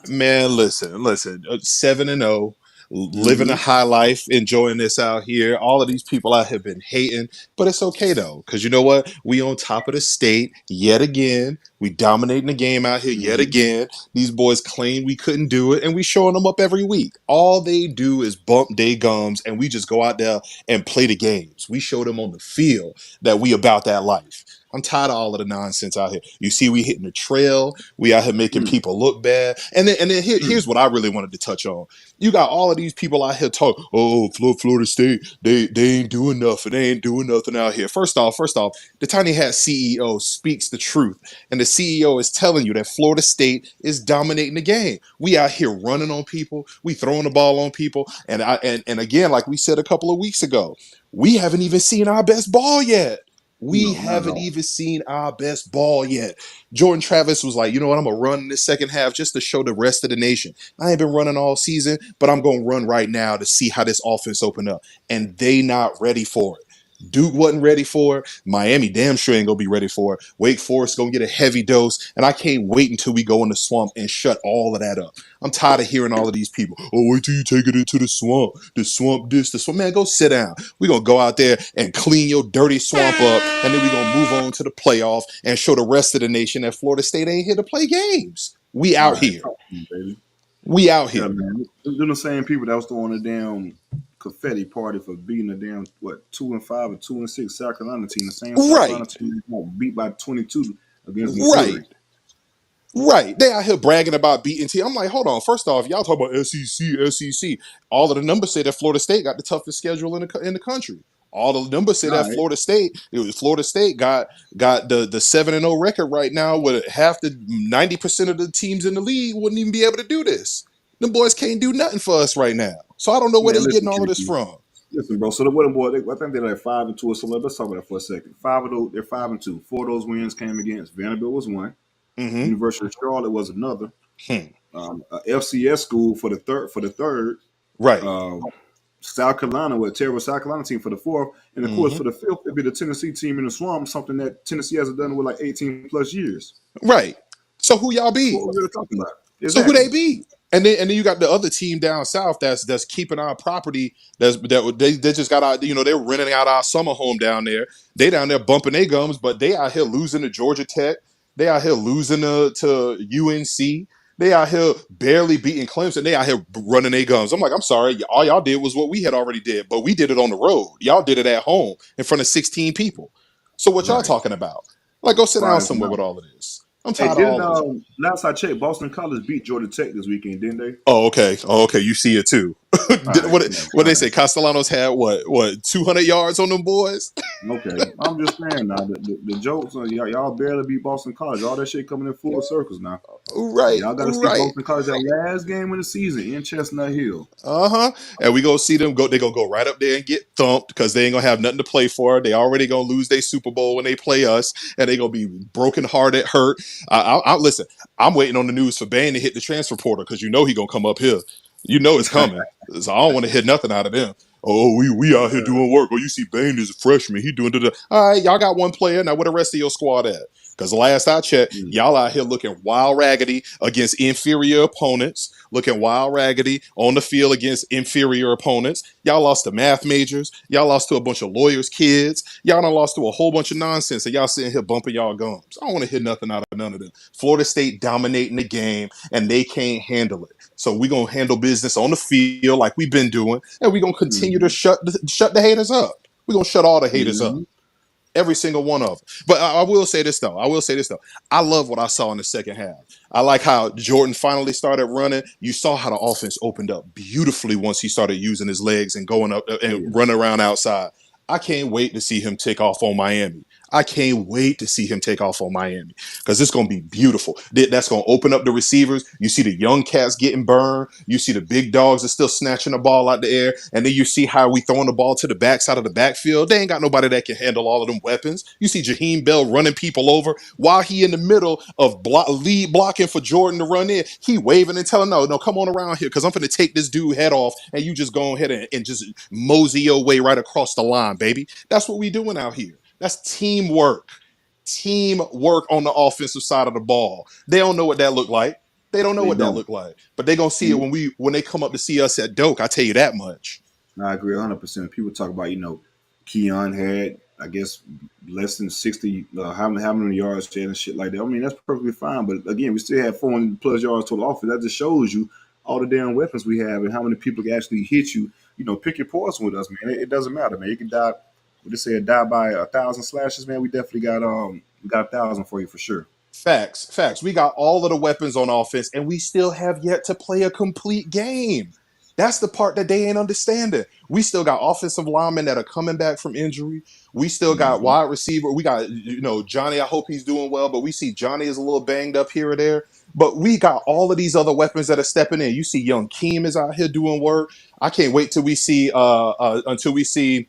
Speaker 3: Man, listen. 7-0, living a
Speaker 1: Mm-hmm.
Speaker 3: high life, enjoying this out here. All of these people out have been hating, but it's okay though, because you know what? We on top of the state yet again. We dominating the game out here yet
Speaker 1: Mm-hmm.
Speaker 3: again. These boys claim we couldn't do it, and we showing them up every week. All they do is bump day gums, and we just go out there and play the games. We show them on the field that we about that life. I'm tired of all of the nonsense out here. You see, we hitting the trail. We out here making
Speaker 1: Mm-hmm.
Speaker 3: people look bad. And then here's what I really wanted to touch on. You got all of these people out here talk. Oh, Florida State, they ain't doing nothing. They ain't doing nothing out here. First off, the Tiny Hat CEO speaks the truth, and the CEO is telling you that Florida State is dominating the game. We out here running on people. We throwing the ball on people, and again, like we said a couple of weeks ago, we haven't even seen our best ball yet. We
Speaker 1: No, not at
Speaker 3: haven't
Speaker 1: all.
Speaker 3: even seen our best ball yet. Jordan Travis was like, you know what? I'm going to run in this second half just to show the rest of the nation. I ain't been running all season, but I'm going to run right now to see how this offense open up. And they not ready for it. Duke wasn't ready for it. Miami damn sure ain't going to be ready for it. Wake Forest going to get a heavy dose. And I can't wait until we go in the swamp and shut all of that up. I'm tired of hearing all of these people. Oh, wait till you take it into the swamp. The swamp this, the swamp. Man, go sit down. We're going to go out there and clean your dirty swamp up. And then we're going to move on to the playoff and show the rest of the nation that Florida State ain't here to play games. We out
Speaker 1: Right.
Speaker 3: here.
Speaker 1: Talk to me, baby.
Speaker 3: We out
Speaker 1: Yeah,
Speaker 3: here.
Speaker 1: man. They're the same people that was throwing a damn confetti party for beating a damn 2-5 or 2-6 South Carolina team. The same South Carolina
Speaker 3: Right.
Speaker 1: team beat by 22 against
Speaker 3: Right.
Speaker 1: Missouri.
Speaker 3: Right. They out here bragging about beating team. I'm like, hold on. First off, y'all talk about SEC. All of the numbers say that Florida State got the toughest schedule in the country. All the numbers say
Speaker 1: All
Speaker 3: that
Speaker 1: right.
Speaker 3: Florida State got the 7-0 record right now, with half the 90% of the teams in the league wouldn't even be able to do this. Them boys can't do nothing for us right now. So I don't know where
Speaker 1: Man,
Speaker 3: they
Speaker 1: listen,
Speaker 3: getting all of this
Speaker 1: KP.
Speaker 3: from.
Speaker 1: Listen, bro. So the Wedding Boy, I think they're like 5-2 or so. Let's talk about that for a second. Five of those, they're 5-2. Four of those wins came against Vanderbilt was one.
Speaker 3: Mm-hmm.
Speaker 1: University of Charlotte was another.
Speaker 3: Hmm.
Speaker 1: FCS school for the third.
Speaker 3: Right.
Speaker 1: Uh, South Carolina, with a terrible South Carolina team for the fourth, and of course
Speaker 3: Mm-hmm.
Speaker 1: for the fifth, it'd be the Tennessee team in the swamp, something that Tennessee hasn't done with like 18 plus years.
Speaker 3: Right. So who y'all
Speaker 1: That's what
Speaker 3: beat?
Speaker 1: we're really talking about.
Speaker 3: So who they
Speaker 1: Exactly.
Speaker 3: beat? And then you got the other team down south that's keeping our property. They just got out. They're renting out our summer home down there. They down there bumping their gums, but they out here losing to Georgia Tech. They out here losing to UNC. They out here barely beating Clemson. They out here running their guns. I'm like, I'm sorry, all y'all did was what we had already did, but we did it on the road. Y'all did it at home in front of 16 people. So what y'all
Speaker 1: Right.
Speaker 3: talking about? Like, go sit down
Speaker 1: Fries
Speaker 3: somewhere
Speaker 1: mouth.
Speaker 3: with all of this. I'm
Speaker 1: Hey,
Speaker 3: tired of
Speaker 1: didn't
Speaker 3: all of this.
Speaker 1: last I checked, Boston College beat Georgia Tech this weekend, didn't they?
Speaker 3: Oh, okay. Oh, okay. You see it too.
Speaker 1: All right,
Speaker 3: What
Speaker 1: all
Speaker 3: they
Speaker 1: right.
Speaker 3: say? Castellanos had what 200 yards on them boys?
Speaker 1: Okay, I'm just saying now the jokes on y'all barely beat Boston College. All that shit coming in full circles now.
Speaker 3: Right,
Speaker 1: Y'all got to see
Speaker 3: right.
Speaker 1: Boston College that last game of the season in Chestnut Hill.
Speaker 3: Uh-huh. And we go see them go. They gonna go right up there and get thumped because they ain't gonna have nothing to play for. They already gonna lose their Super Bowl when they play us, and they gonna be broken hearted, hurt. Listen. I'm waiting on the news for Bane to hit the transfer portal because you know he gonna come up here. You know it's coming. So I don't want to hear nothing out of them. Oh, we out here doing work. Oh, you see Bane is a freshman. He doing the. All right, y'all got one player now. Where the rest of your squad at? Because last I checked,
Speaker 1: Mm,
Speaker 3: y'all out here looking wild raggedy against inferior opponents, looking wild raggedy on the field against inferior opponents. Y'all lost to math majors. Y'all lost to a bunch of lawyers' kids. Y'all done lost to a whole bunch of nonsense. And y'all sitting here bumping y'all gums. I don't want to hear nothing out of none of them. Florida State dominating the game, and they can't handle it. So we're going to handle business on the field like we've been doing, and we're going to continue to
Speaker 1: mm-hmm,
Speaker 3: shut the haters up. We're going to shut all the haters up.
Speaker 1: mm-hmm.
Speaker 3: Every single one of them. But I will say this though. I love what I saw in the second half. I like how Jordan finally started running. You saw how the offense opened up beautifully once he started using his legs and going up and running around outside. I can't wait to see him take off on Miami. I can't wait to see him take off on Miami because it's going to be beautiful. That's going to open up the receivers. You see the young cats getting burned. You see the big dogs are still snatching the ball out the air. And then you see how we throwing the ball to the backside of the backfield. They ain't got nobody that can handle all of them weapons. You see Jaheim Bell running people over while he in the middle of lead blocking for Jordan to run in. He waving and telling, no, come on around here because I'm going to take this dude head off and you just go ahead and just mosey your way right across the line, baby. That's what we doing out here. That's teamwork. Teamwork on the offensive side of the ball. They don't know what that look like. They don't know
Speaker 1: They
Speaker 3: what that
Speaker 1: don't.
Speaker 3: look like. But they gonna see it when they come up to see us at Doak. I tell you that much.
Speaker 1: I agree 100%. People talk about, Keon had, I guess, less than 60, how many yards he had and shit like that. I mean, that's perfectly fine. But again, we still have 400 plus yards total offense. That just shows you all the damn weapons we have and how many people can actually hit you. Pick your poison with us, man. It doesn't matter, man. You can die. We just say die by 1,000 slashes, man. We definitely got 1,000 for you for sure.
Speaker 3: Facts. We got all of the weapons on offense, and we still have yet to play a complete game. That's the part that they ain't understanding. We still got offensive linemen that are coming back from injury. We still got
Speaker 1: Mm-hmm.
Speaker 3: wide receiver. We got, Johnny. I hope he's doing well, but we see Johnny is a little banged up here or there. But we got all of these other weapons that are stepping in. You see, young Keem is out here doing work. I can't wait till we see until we see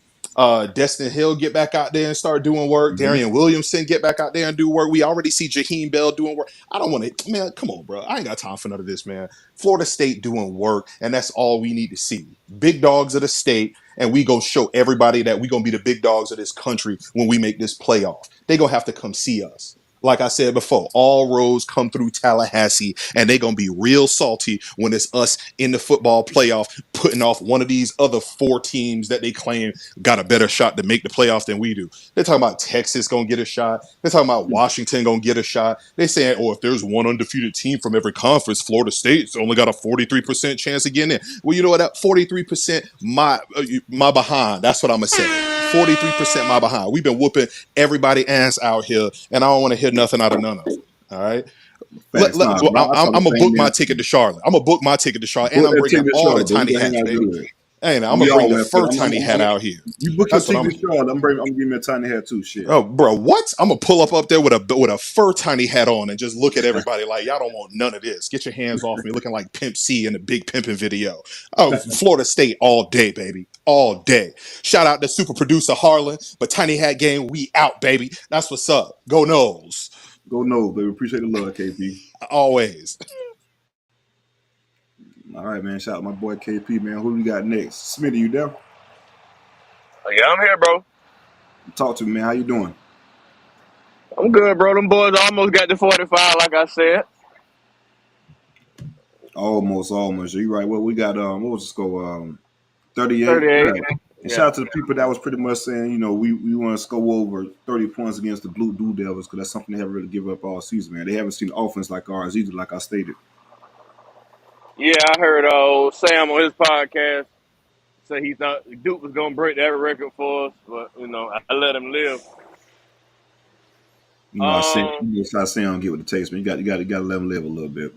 Speaker 3: Destin Hill get back out there and start doing work.
Speaker 1: Mm-hmm.
Speaker 3: Darian Williamson get back out there and do work. We already see Jaheim Bell doing work. I don't want to, man. Come on, bro. I ain't got time for none of this, man. Florida State doing work, and that's all we need to see. Big dogs of the state, and we go show everybody that we gonna be the big dogs of this country when we make this playoff. They gonna have to come see us. Like I said before, all roads come through Tallahassee, and they're going to be real salty when it's us in the football playoff putting off one of these other four teams that they claim got a better shot to make the playoffs than we do. They're talking about Texas going to get a shot. They're talking about Washington going to get a shot. They're saying, oh, if there's one undefeated team from every conference, Florida State's only got a 43% chance of getting in. Well, you know what? That 43%, my behind. That's what I'm going to say. 43% my behind. We've been whooping everybody ass out here, and I don't want to hear nothing out of none of it. All right.
Speaker 1: Facts. Nah, bro, I
Speaker 3: I'm
Speaker 1: saw the
Speaker 3: gonna
Speaker 1: same
Speaker 3: book my
Speaker 1: damn
Speaker 3: ticket
Speaker 1: thing.
Speaker 3: to Charlotte. I'm gonna book my ticket to Charlotte, and
Speaker 1: Book
Speaker 3: I'm
Speaker 1: that
Speaker 3: bringing
Speaker 1: ticket to
Speaker 3: all the
Speaker 1: Charlotte, but we
Speaker 3: tiny
Speaker 1: can hang
Speaker 3: hats,
Speaker 1: out
Speaker 3: baby.
Speaker 1: good.
Speaker 3: And I'm
Speaker 1: We
Speaker 3: gonna bring
Speaker 1: all
Speaker 3: the
Speaker 1: went for
Speaker 3: fur
Speaker 1: it.
Speaker 3: tiny hat out here.
Speaker 1: You book your
Speaker 3: That's what
Speaker 1: ticket
Speaker 3: I'm.
Speaker 1: to Charlotte. I'm giving me a tiny hat too. Shit.
Speaker 3: Oh, bro, what? I'm gonna pull up there with a fur tiny hat on and just look at everybody like y'all don't want none of this. Get your hands off me, looking like Pimp C in the Big Pimpin' video. Oh, Florida State all day, baby, all day. Shout out to super producer Harlan, but tiny hat game, we out, baby. That's what's up. Go Knowles,
Speaker 1: Go no, baby. Appreciate the love, KP.
Speaker 3: always.
Speaker 1: All right, man. Shout out my boy KP, man. Who we got next? Smitty, you there?
Speaker 4: Yeah, I'm here, bro.
Speaker 1: Talk to me, man. How you doing?
Speaker 4: I'm good, bro. Them boys almost got to 45, like I said.
Speaker 1: Almost. You right. Well, we got what was the score? 38.
Speaker 4: 38.
Speaker 1: Right. And
Speaker 4: Yeah.
Speaker 1: shout out to the people that was pretty much saying, we want to score over 30 points against the Blue Devils because that's something they haven't really given up all season, man. They haven't seen offense like ours either, like I stated.
Speaker 4: Yeah, I heard Sam on his podcast say he thought Duke was gonna break that record for us, but I let him live.
Speaker 1: I say
Speaker 4: Um,
Speaker 1: I say I don't get what it takes, man. You got to let them live a little bit.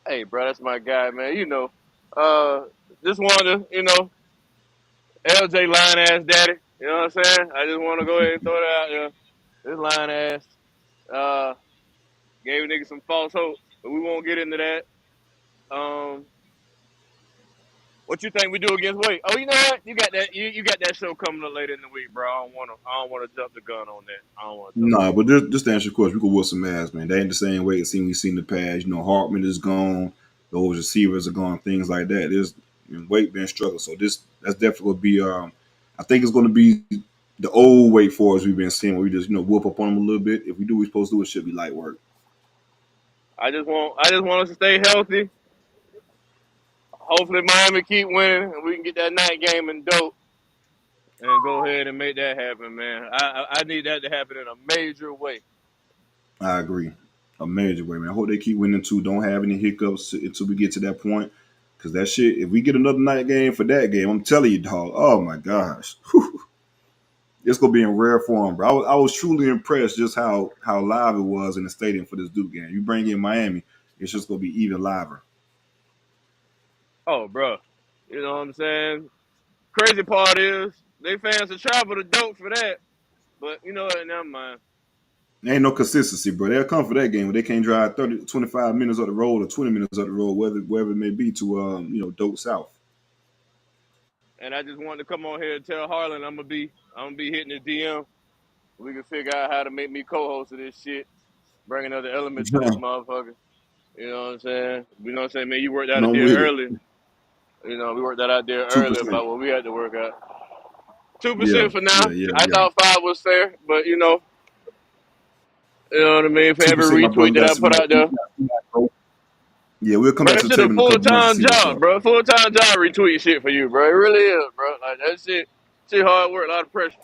Speaker 4: hey, bro, that's my guy, man. Uh, just wanted to, LJ line ass daddy. You know what I'm saying? I just want to go ahead and throw it out there. This line ass uh gave a nigga some false hope, but we won't get into that. Um, what you think we do against Wake? Oh, you know what? You got that. You got that show coming up later in the week, bro. I don't wanna jump the gun on that. I don't wanna jump the
Speaker 1: Nah,
Speaker 4: gun
Speaker 1: but
Speaker 4: on
Speaker 1: just to answer your question, we could whoop some ass, man. They ain't the same way it seemed we seen in the past. Hartman is gone, those receivers are gone, things like that. There's Wake been struggling, so that's definitely gonna be. I think it's gonna be the old Wake Forest we've been seeing, where we just whoop up on them a little bit. If we do what we're supposed to do, it should be light work.
Speaker 4: I just want us to stay healthy. Hopefully Miami keep winning and we can get that night game in dope and go ahead and make that happen, man. I need that to happen in a major way.
Speaker 1: I agree, a major way, man. I hope they keep winning too. Don't have any hiccups until we get to that point, because that shit. If we get another night game for that game, I'm telling you, dog. Oh my gosh. Whew. It's gonna be in rare form, bro. I was truly impressed just how live it was in the stadium for this Duke game. You bring in Miami, it's just gonna be even liver.
Speaker 4: Oh, bro. You know what I'm saying? Crazy part is they fans will travel to dope for that. But you know what? Never mind.
Speaker 1: There ain't no consistency, bro. They'll come for that game, but they can't drive 30, 25 minutes up the road or 20 minutes up the road, wherever it may be, to Dope South.
Speaker 4: And I just wanted to come on here and tell Harlan I'm gonna be hitting the DM. We can figure out how to make me co-host of this shit, bring another element to this motherfucker. You know what I'm saying? You know what I'm saying, man? You worked out
Speaker 1: And
Speaker 4: a
Speaker 1: I'm
Speaker 4: deal
Speaker 1: with it.
Speaker 4: early. We worked that out there
Speaker 1: Two
Speaker 4: earlier
Speaker 1: percent.
Speaker 4: about what we had to work out. Two
Speaker 1: Yeah,
Speaker 4: percent for now.
Speaker 1: yeah, yeah,
Speaker 4: I
Speaker 1: yeah.
Speaker 4: thought five was fair, but you know what I mean. For every
Speaker 1: 2%, my brother.
Speaker 4: retweet
Speaker 1: We
Speaker 4: that
Speaker 1: got
Speaker 4: I
Speaker 1: we
Speaker 4: put
Speaker 1: got,
Speaker 4: out
Speaker 1: we
Speaker 4: there,
Speaker 1: got, we got Yeah, we'll come
Speaker 4: bro,
Speaker 1: back
Speaker 4: that
Speaker 1: to the
Speaker 4: shit a
Speaker 1: table in a
Speaker 4: full
Speaker 1: couple months and
Speaker 4: time
Speaker 1: see what's
Speaker 4: job,
Speaker 1: up.
Speaker 4: bro. Full time job retweeting shit for you, bro. It really is, bro. Like that shit hard work, a lot of pressure.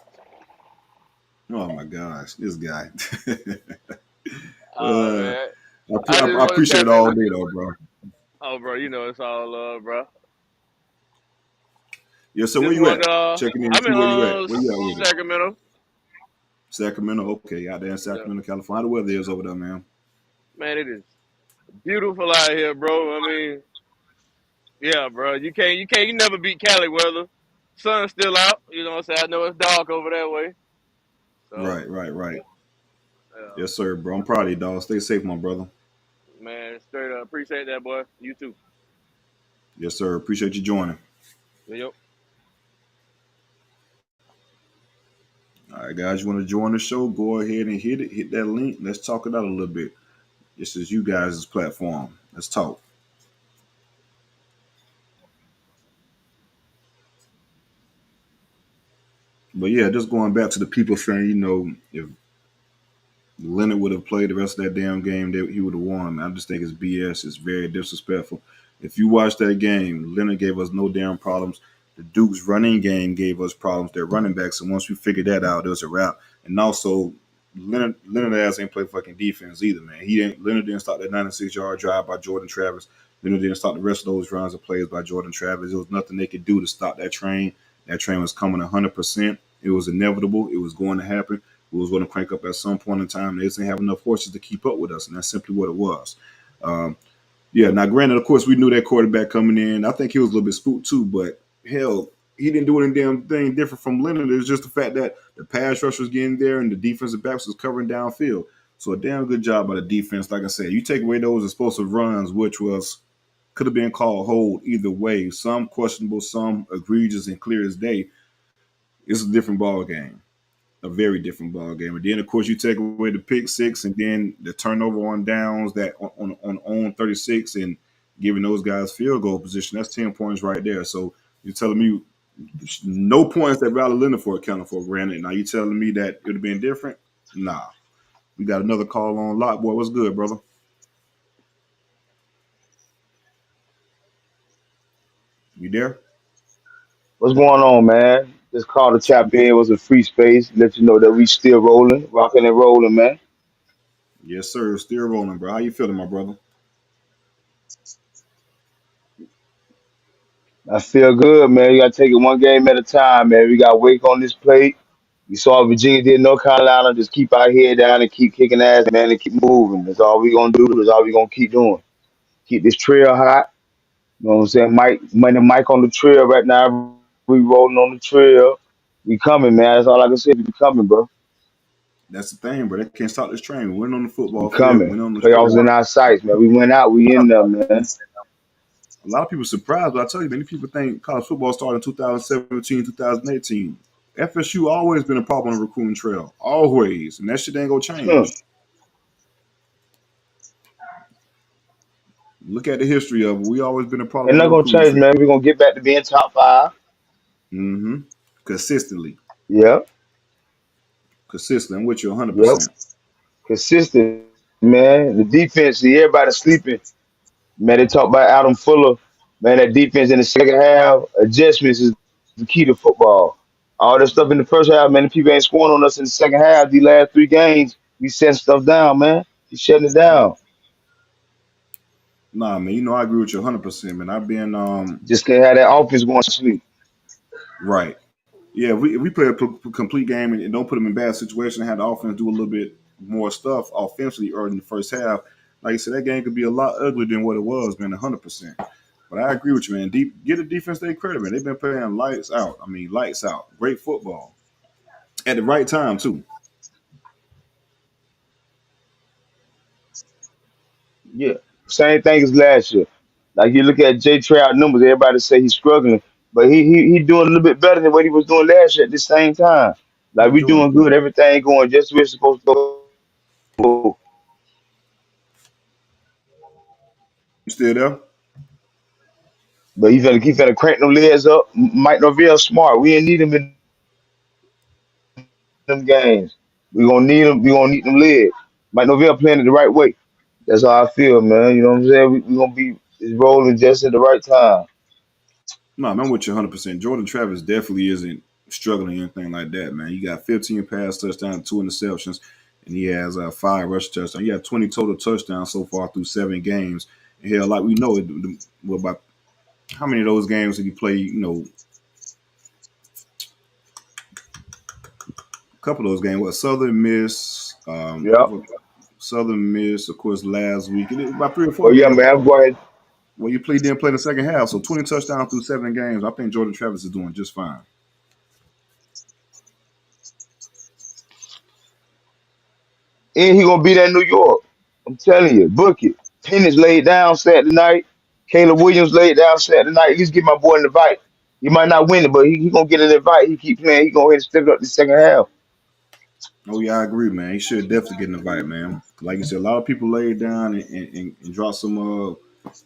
Speaker 1: Oh my gosh, this guy.
Speaker 4: Oh
Speaker 1: uh,
Speaker 4: man,
Speaker 1: I,
Speaker 4: I
Speaker 1: I,
Speaker 4: just
Speaker 1: I
Speaker 4: want to
Speaker 1: appreciate
Speaker 4: tap
Speaker 1: it
Speaker 4: in
Speaker 1: all
Speaker 4: with
Speaker 1: day
Speaker 4: you.
Speaker 1: though, bro.
Speaker 4: Oh, bro, it's all love, bro.
Speaker 1: Yeah, so where
Speaker 4: Just
Speaker 1: you
Speaker 4: want
Speaker 1: at? Checking in to
Speaker 4: I'm
Speaker 1: see
Speaker 4: in
Speaker 1: where you at. Where you at with it?
Speaker 4: Sacramento.
Speaker 1: Sacramento, okay, out there in
Speaker 4: Yeah,
Speaker 1: Sacramento, California. How the weather is over there, man?
Speaker 4: man, it is beautiful out here, bro. I mean, yeah, bro. You never beat Cali weather. Sun's still out. You know what I'm saying? I know it's dark over that way. So,
Speaker 1: Right, right, right.
Speaker 4: yeah,
Speaker 1: Yes, sir, bro. I'm proud of you, dog. Stay safe, my brother.
Speaker 4: man, straight up. Appreciate that, boy. You too.
Speaker 1: Yes, sir. Appreciate you joining.
Speaker 4: Yep.
Speaker 1: All right, guys, you want to join the show? Go ahead and hit it. Hit that link. Let's talk it out a little bit. This is you guys' platform. Let's talk. But yeah, just going back to the people saying, if Leonard would have played the rest of that damn game, he would have won. I just think it's BS. It's very disrespectful. If you watch that game, Leonard gave us no damn problems. The Duke's running game gave us problems. Their running backs, and once we figured that out, it was a wrap. And also, Leonard ass ain't play fucking defense either, man. Leonard didn't start that 96-yard drive by Jordan Travis. Leonard didn't start the rest of those runs of plays by Jordan Travis. There was nothing they could do to stop that train. That train was coming 100%. It was inevitable. It was going to happen. We was going to crank up at some point in time. They just didn't have enough horses to keep up with us, and that's simply what it was. Um, yeah, now granted, of course, we knew that quarterback coming in. I think he was a little bit spooked too, but hell, he didn't do any damn thing different from Leonard. It's just the fact that the pass rush was getting there and the defensive backs was covering downfield. So a damn good job by the defense. Like I said, you take away those explosive runs, which was could have been called hold either way. Some questionable, some egregious and clear as day. It's a different ball game, a very different ball game. And then of course you take away the pick six and then the turnover on downs that on 36 and giving those guys field goal position. That's 10 points right there. So you're telling me no points that Riley Leonard for accounted for, granted. Now you telling me that it would have been different? Nah. We got another call on lock. Boy, what's good, brother? You there?
Speaker 5: What's going on, man? This call to tap in was a free space. Let you know that we still rolling, rocking and rolling, man.
Speaker 1: Yes, sir. Still rolling, bro. How you feeling, my brother?
Speaker 5: I feel good, man. You gotta take it one game at a time, man. We got Wake on this plate. We saw Virginia did North Carolina. Just keep our head down and keep kicking ass, man, and keep moving. That's all we gonna do. That's all we gonna keep doing. Keep this trail hot. You know what I'm saying? Mike on the trail right now. We rolling on the trail. We coming, man. That's all I can say. We coming, bro.
Speaker 1: That's the thing, bro. They can't stop this train. We went on the
Speaker 5: We
Speaker 1: football field,
Speaker 5: coming.
Speaker 1: went on the
Speaker 5: Playoffs
Speaker 1: trail.
Speaker 5: in our sights, man. We went out.
Speaker 1: A
Speaker 5: We
Speaker 1: lot,
Speaker 5: in there, man.
Speaker 1: a lot of people surprised, but I tell you, many people think college football started in 2017, 2018. FSU always been a problem on the recruiting trail, always, and that shit ain't gonna
Speaker 5: Huh.
Speaker 1: change. Look at the history of it. We always been a problem
Speaker 5: Ain't
Speaker 1: on the
Speaker 5: not gonna
Speaker 1: recruiting
Speaker 5: change,
Speaker 1: trail.
Speaker 5: man. We gonna get back to being top five.
Speaker 1: Mm-hmm. Consistently,
Speaker 5: Yep.
Speaker 1: consistently. I'm with you 100.
Speaker 5: Yep.
Speaker 1: percent
Speaker 5: Consistent, man. The defense, see, everybody sleeping. Man, they talk about Adam Fuller. Man, that defense in the second half, adjustments is the key to football. All that stuff in the first half, man, the people ain't scoring on us in the second half. These last three games, we setting stuff down, man. We shutting it down.
Speaker 1: Nah, man. I agree with you 100%, man. I've been
Speaker 5: Just can't have that offense going to sleep.
Speaker 1: right. Yeah, if we play a complete game and don't put them in bad situation, and have the offense do a little bit more stuff offensively early in the first half, like I said, that game could be a lot uglier than what it was, man, 100%. But I agree with you, man. Get the defense their credit, man. They've been playing lights out. I mean, lights out. Great football at the right time too.
Speaker 5: Yeah. Same thing as last year. Like you look at Jay Trout numbers, everybody say he's struggling, but he doing a little bit better than what he was doing last year at the same time. Like
Speaker 1: Yeah,
Speaker 5: we
Speaker 1: Jordan,
Speaker 5: doing good, everything going just where it's supposed to go.
Speaker 1: you still there?
Speaker 5: But he finna crank them legs up. Mike Norvell smart. We ain't need him in them games. We gonna need him. We gonna need them legs. Mike Norvell playing it the right way. That's how I feel, man. You know what I'm saying? We gonna be is rolling just at the right time.
Speaker 1: No, I'm with you 100%. Jordan Travis definitely isn't struggling or anything like that, man. You got 15 pass touchdowns, 2 interceptions, and he has 5 rush touchdowns. You got 20 total touchdowns so far through 7 games. And hell, like we know, well, about how many of those games did he play? A couple of those games. What Southern Miss,
Speaker 5: Yeah.
Speaker 1: Southern Miss, of course, last week. And about 3 or 4
Speaker 5: Oh yeah,
Speaker 1: games
Speaker 5: man. Go ahead.
Speaker 1: where you didn't play the second half. So 20 touchdowns through 7 games. I think Jordan Travis is doing just fine.
Speaker 5: And he gonna be there in New York. I'm telling you, book it. Pennis laid down Saturday night. Caleb Williams laid down Saturday night. At least give my boy an invite. He might not win it, but he gonna get an invite. He keep playing. He gonna hit step up the second half.
Speaker 1: Oh yeah, I agree, man. He should definitely get an invite, man. Like you said, a lot of people laid down and dropped some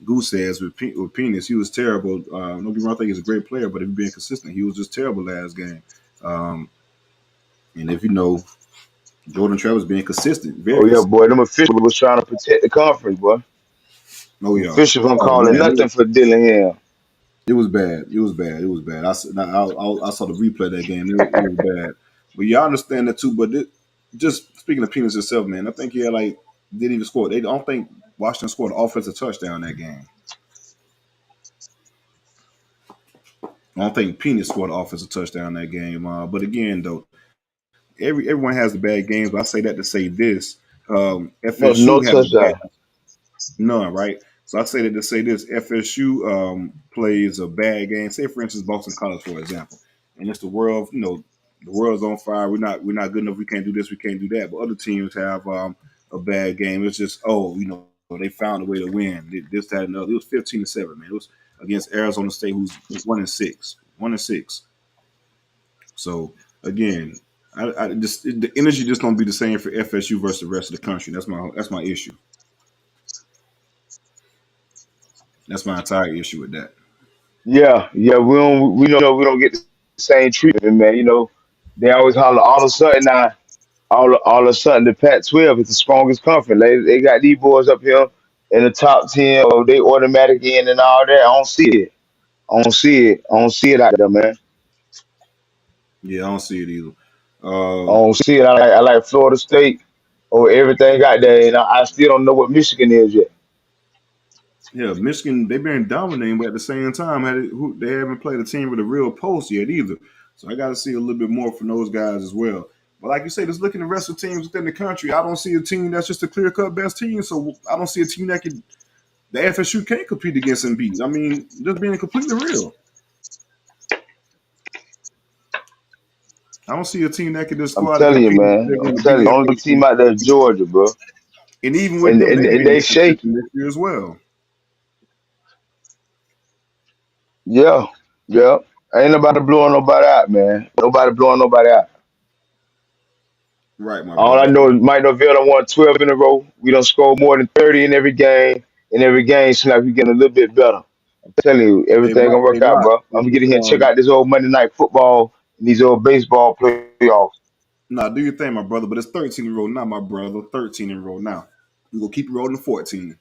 Speaker 1: goose eggs with Penis. He was terrible. Don't get me wrong, I think he's a great player, but if you're being consistent, he was just terrible last game. Um, and if you know Jordan Travis being consistent, very
Speaker 5: Oh yeah,
Speaker 1: consistent.
Speaker 5: boy. Them officials was trying to protect the conference, boy.
Speaker 1: Oh
Speaker 5: The
Speaker 1: yeah.
Speaker 5: officials weren't
Speaker 1: Oh
Speaker 5: calling
Speaker 1: man,
Speaker 5: nothing for Dillingham.
Speaker 1: it was bad. It was bad. It was bad. I saw the replay of that game. It was bad. But y'all understand that too. But just speaking of Penis itself, man, I think he had didn't even score. They don't think Washington scored an offensive touchdown that game. I don't think Penis scored an offensive touchdown that game. But again, though, everyone has the bad games. But I say that to say this:
Speaker 5: No, no
Speaker 1: FSU had a bad
Speaker 5: touchdown.
Speaker 1: none, right? So I say that to say this: FSU plays a bad game. Say, for instance, Boston College, for example, and it's the world. The world's on fire. We're not good enough. We can't do this. We can't do that. But other teams have a bad game. It's just they found a way to win. This, that, and the other. It was 15-7, man. It was against Arizona State, who's 1-6, 1-6. So again, I just the energy just don't be the same for FSU versus the rest of the country. That's my issue. That's my entire issue with that.
Speaker 5: Yeah, yeah. We know we don't get the same treatment, man. You know, they always holler all of a sudden now. All of a sudden, the Pac-12 is the strongest conference. They got these boys up here in the top 10, or they automatic in and all that. I don't see it. I don't see it. I don't see it out there, man.
Speaker 1: Yeah, I don't see it either.
Speaker 5: I
Speaker 1: Um,
Speaker 5: don't see it. I like Florida State or everything out there, and I still don't know what Michigan is yet.
Speaker 1: Yeah, Michigan, they've been dominating, but at the same time, they haven't played a team with a real pulse yet either. So I got to see a little bit more from those guys as well. But like you say, just looking at the rest of the teams within the country, I don't see a team that's just a clear cut best team. So I don't see a team that could the FSU can't compete against and beat. I mean, just being completely real. I don't see a team that could just
Speaker 5: I'm
Speaker 1: go out and
Speaker 5: telling you,
Speaker 1: compete if
Speaker 5: man.
Speaker 1: they're
Speaker 5: I'm
Speaker 1: going to beat
Speaker 5: telling you. Only
Speaker 1: FSU.
Speaker 5: team out there is Georgia, bro.
Speaker 1: And even with
Speaker 5: And
Speaker 1: them,
Speaker 5: and,
Speaker 1: they
Speaker 5: and
Speaker 1: being
Speaker 5: they
Speaker 1: inconsistent
Speaker 5: shaky.
Speaker 1: this year as well.
Speaker 5: Yeah, yeah. Ain't nobody blowing nobody out, man. Nobody blowing nobody out.
Speaker 1: Right, my
Speaker 5: All I
Speaker 1: brother.
Speaker 5: know is Mike Norvell done won 12 in a row. We don't score more than 30 in every game. In every game, seems like we getting a little bit better. I'm telling you,
Speaker 1: Hey,
Speaker 5: everything gonna
Speaker 1: hey,
Speaker 5: work out,
Speaker 1: Lot,
Speaker 5: bro. I'm gonna get in here and check out this old Monday night football and these old baseball playoffs.
Speaker 1: nah, do your thing, my brother. But it's 13 in a row now, my brother. 13 in a row now. We gonna keep rolling to 14.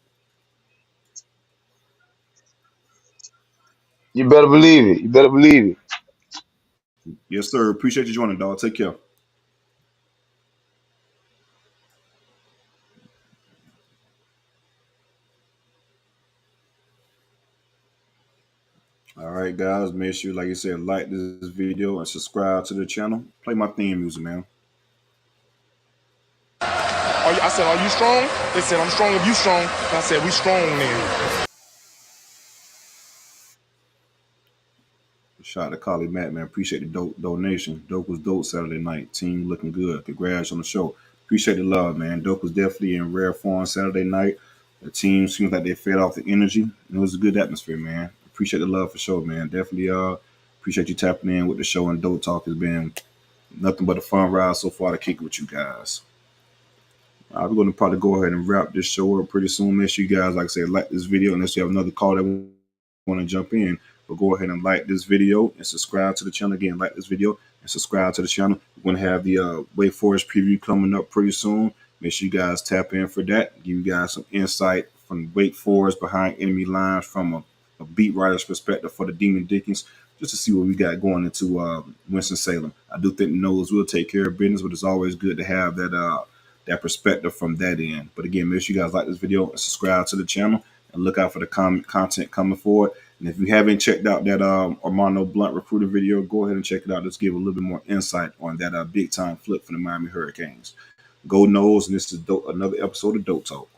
Speaker 5: You better believe it. You better believe it.
Speaker 1: Yes, sir. Appreciate you joining, dog. Take care. All right, guys. Make sure, like you said, like this video and subscribe to the channel. Play my theme music, man.
Speaker 6: I said, are you strong? They said, I'm strong if you strong. And I said, we strong then.
Speaker 1: Shout out to Collie Matt, man. Appreciate the dope donation. Dope was dope Saturday night. Team looking good. Congrats on the show. Appreciate the love, man. Dope was definitely in rare form Saturday night. The team seems like they fed off the energy. And it was a good atmosphere, man. Appreciate the love for sure, man. Definitely appreciate you tapping in with the show, and Dope Talk has been nothing but a fun ride so far to kick it with you guys. We're going to probably go ahead and wrap this show up pretty soon. Make sure you guys, like I said, like this video unless you have another call that want to jump in. But go ahead and like this video and subscribe to the channel. Again, like this video and subscribe to the channel. We're going to have the Wake Forest preview coming up pretty soon. Make sure you guys tap in for that. Give you guys some insight from Wake Forest behind enemy lines from a beat writer's perspective for the Demon Dickens, just to see what we got going into Winston-Salem. I do think the Noles will take care of business, but it's always good to have that perspective from that end. But again, make sure you guys like this video and subscribe to the channel and look out for the content coming forward. And if you haven't checked out that Armando Blunt recruiter video, go ahead and check it out. Let's give a little bit more insight on that big time flip from the Miami Hurricanes. Go Noles, and this is another episode of Dope Talk.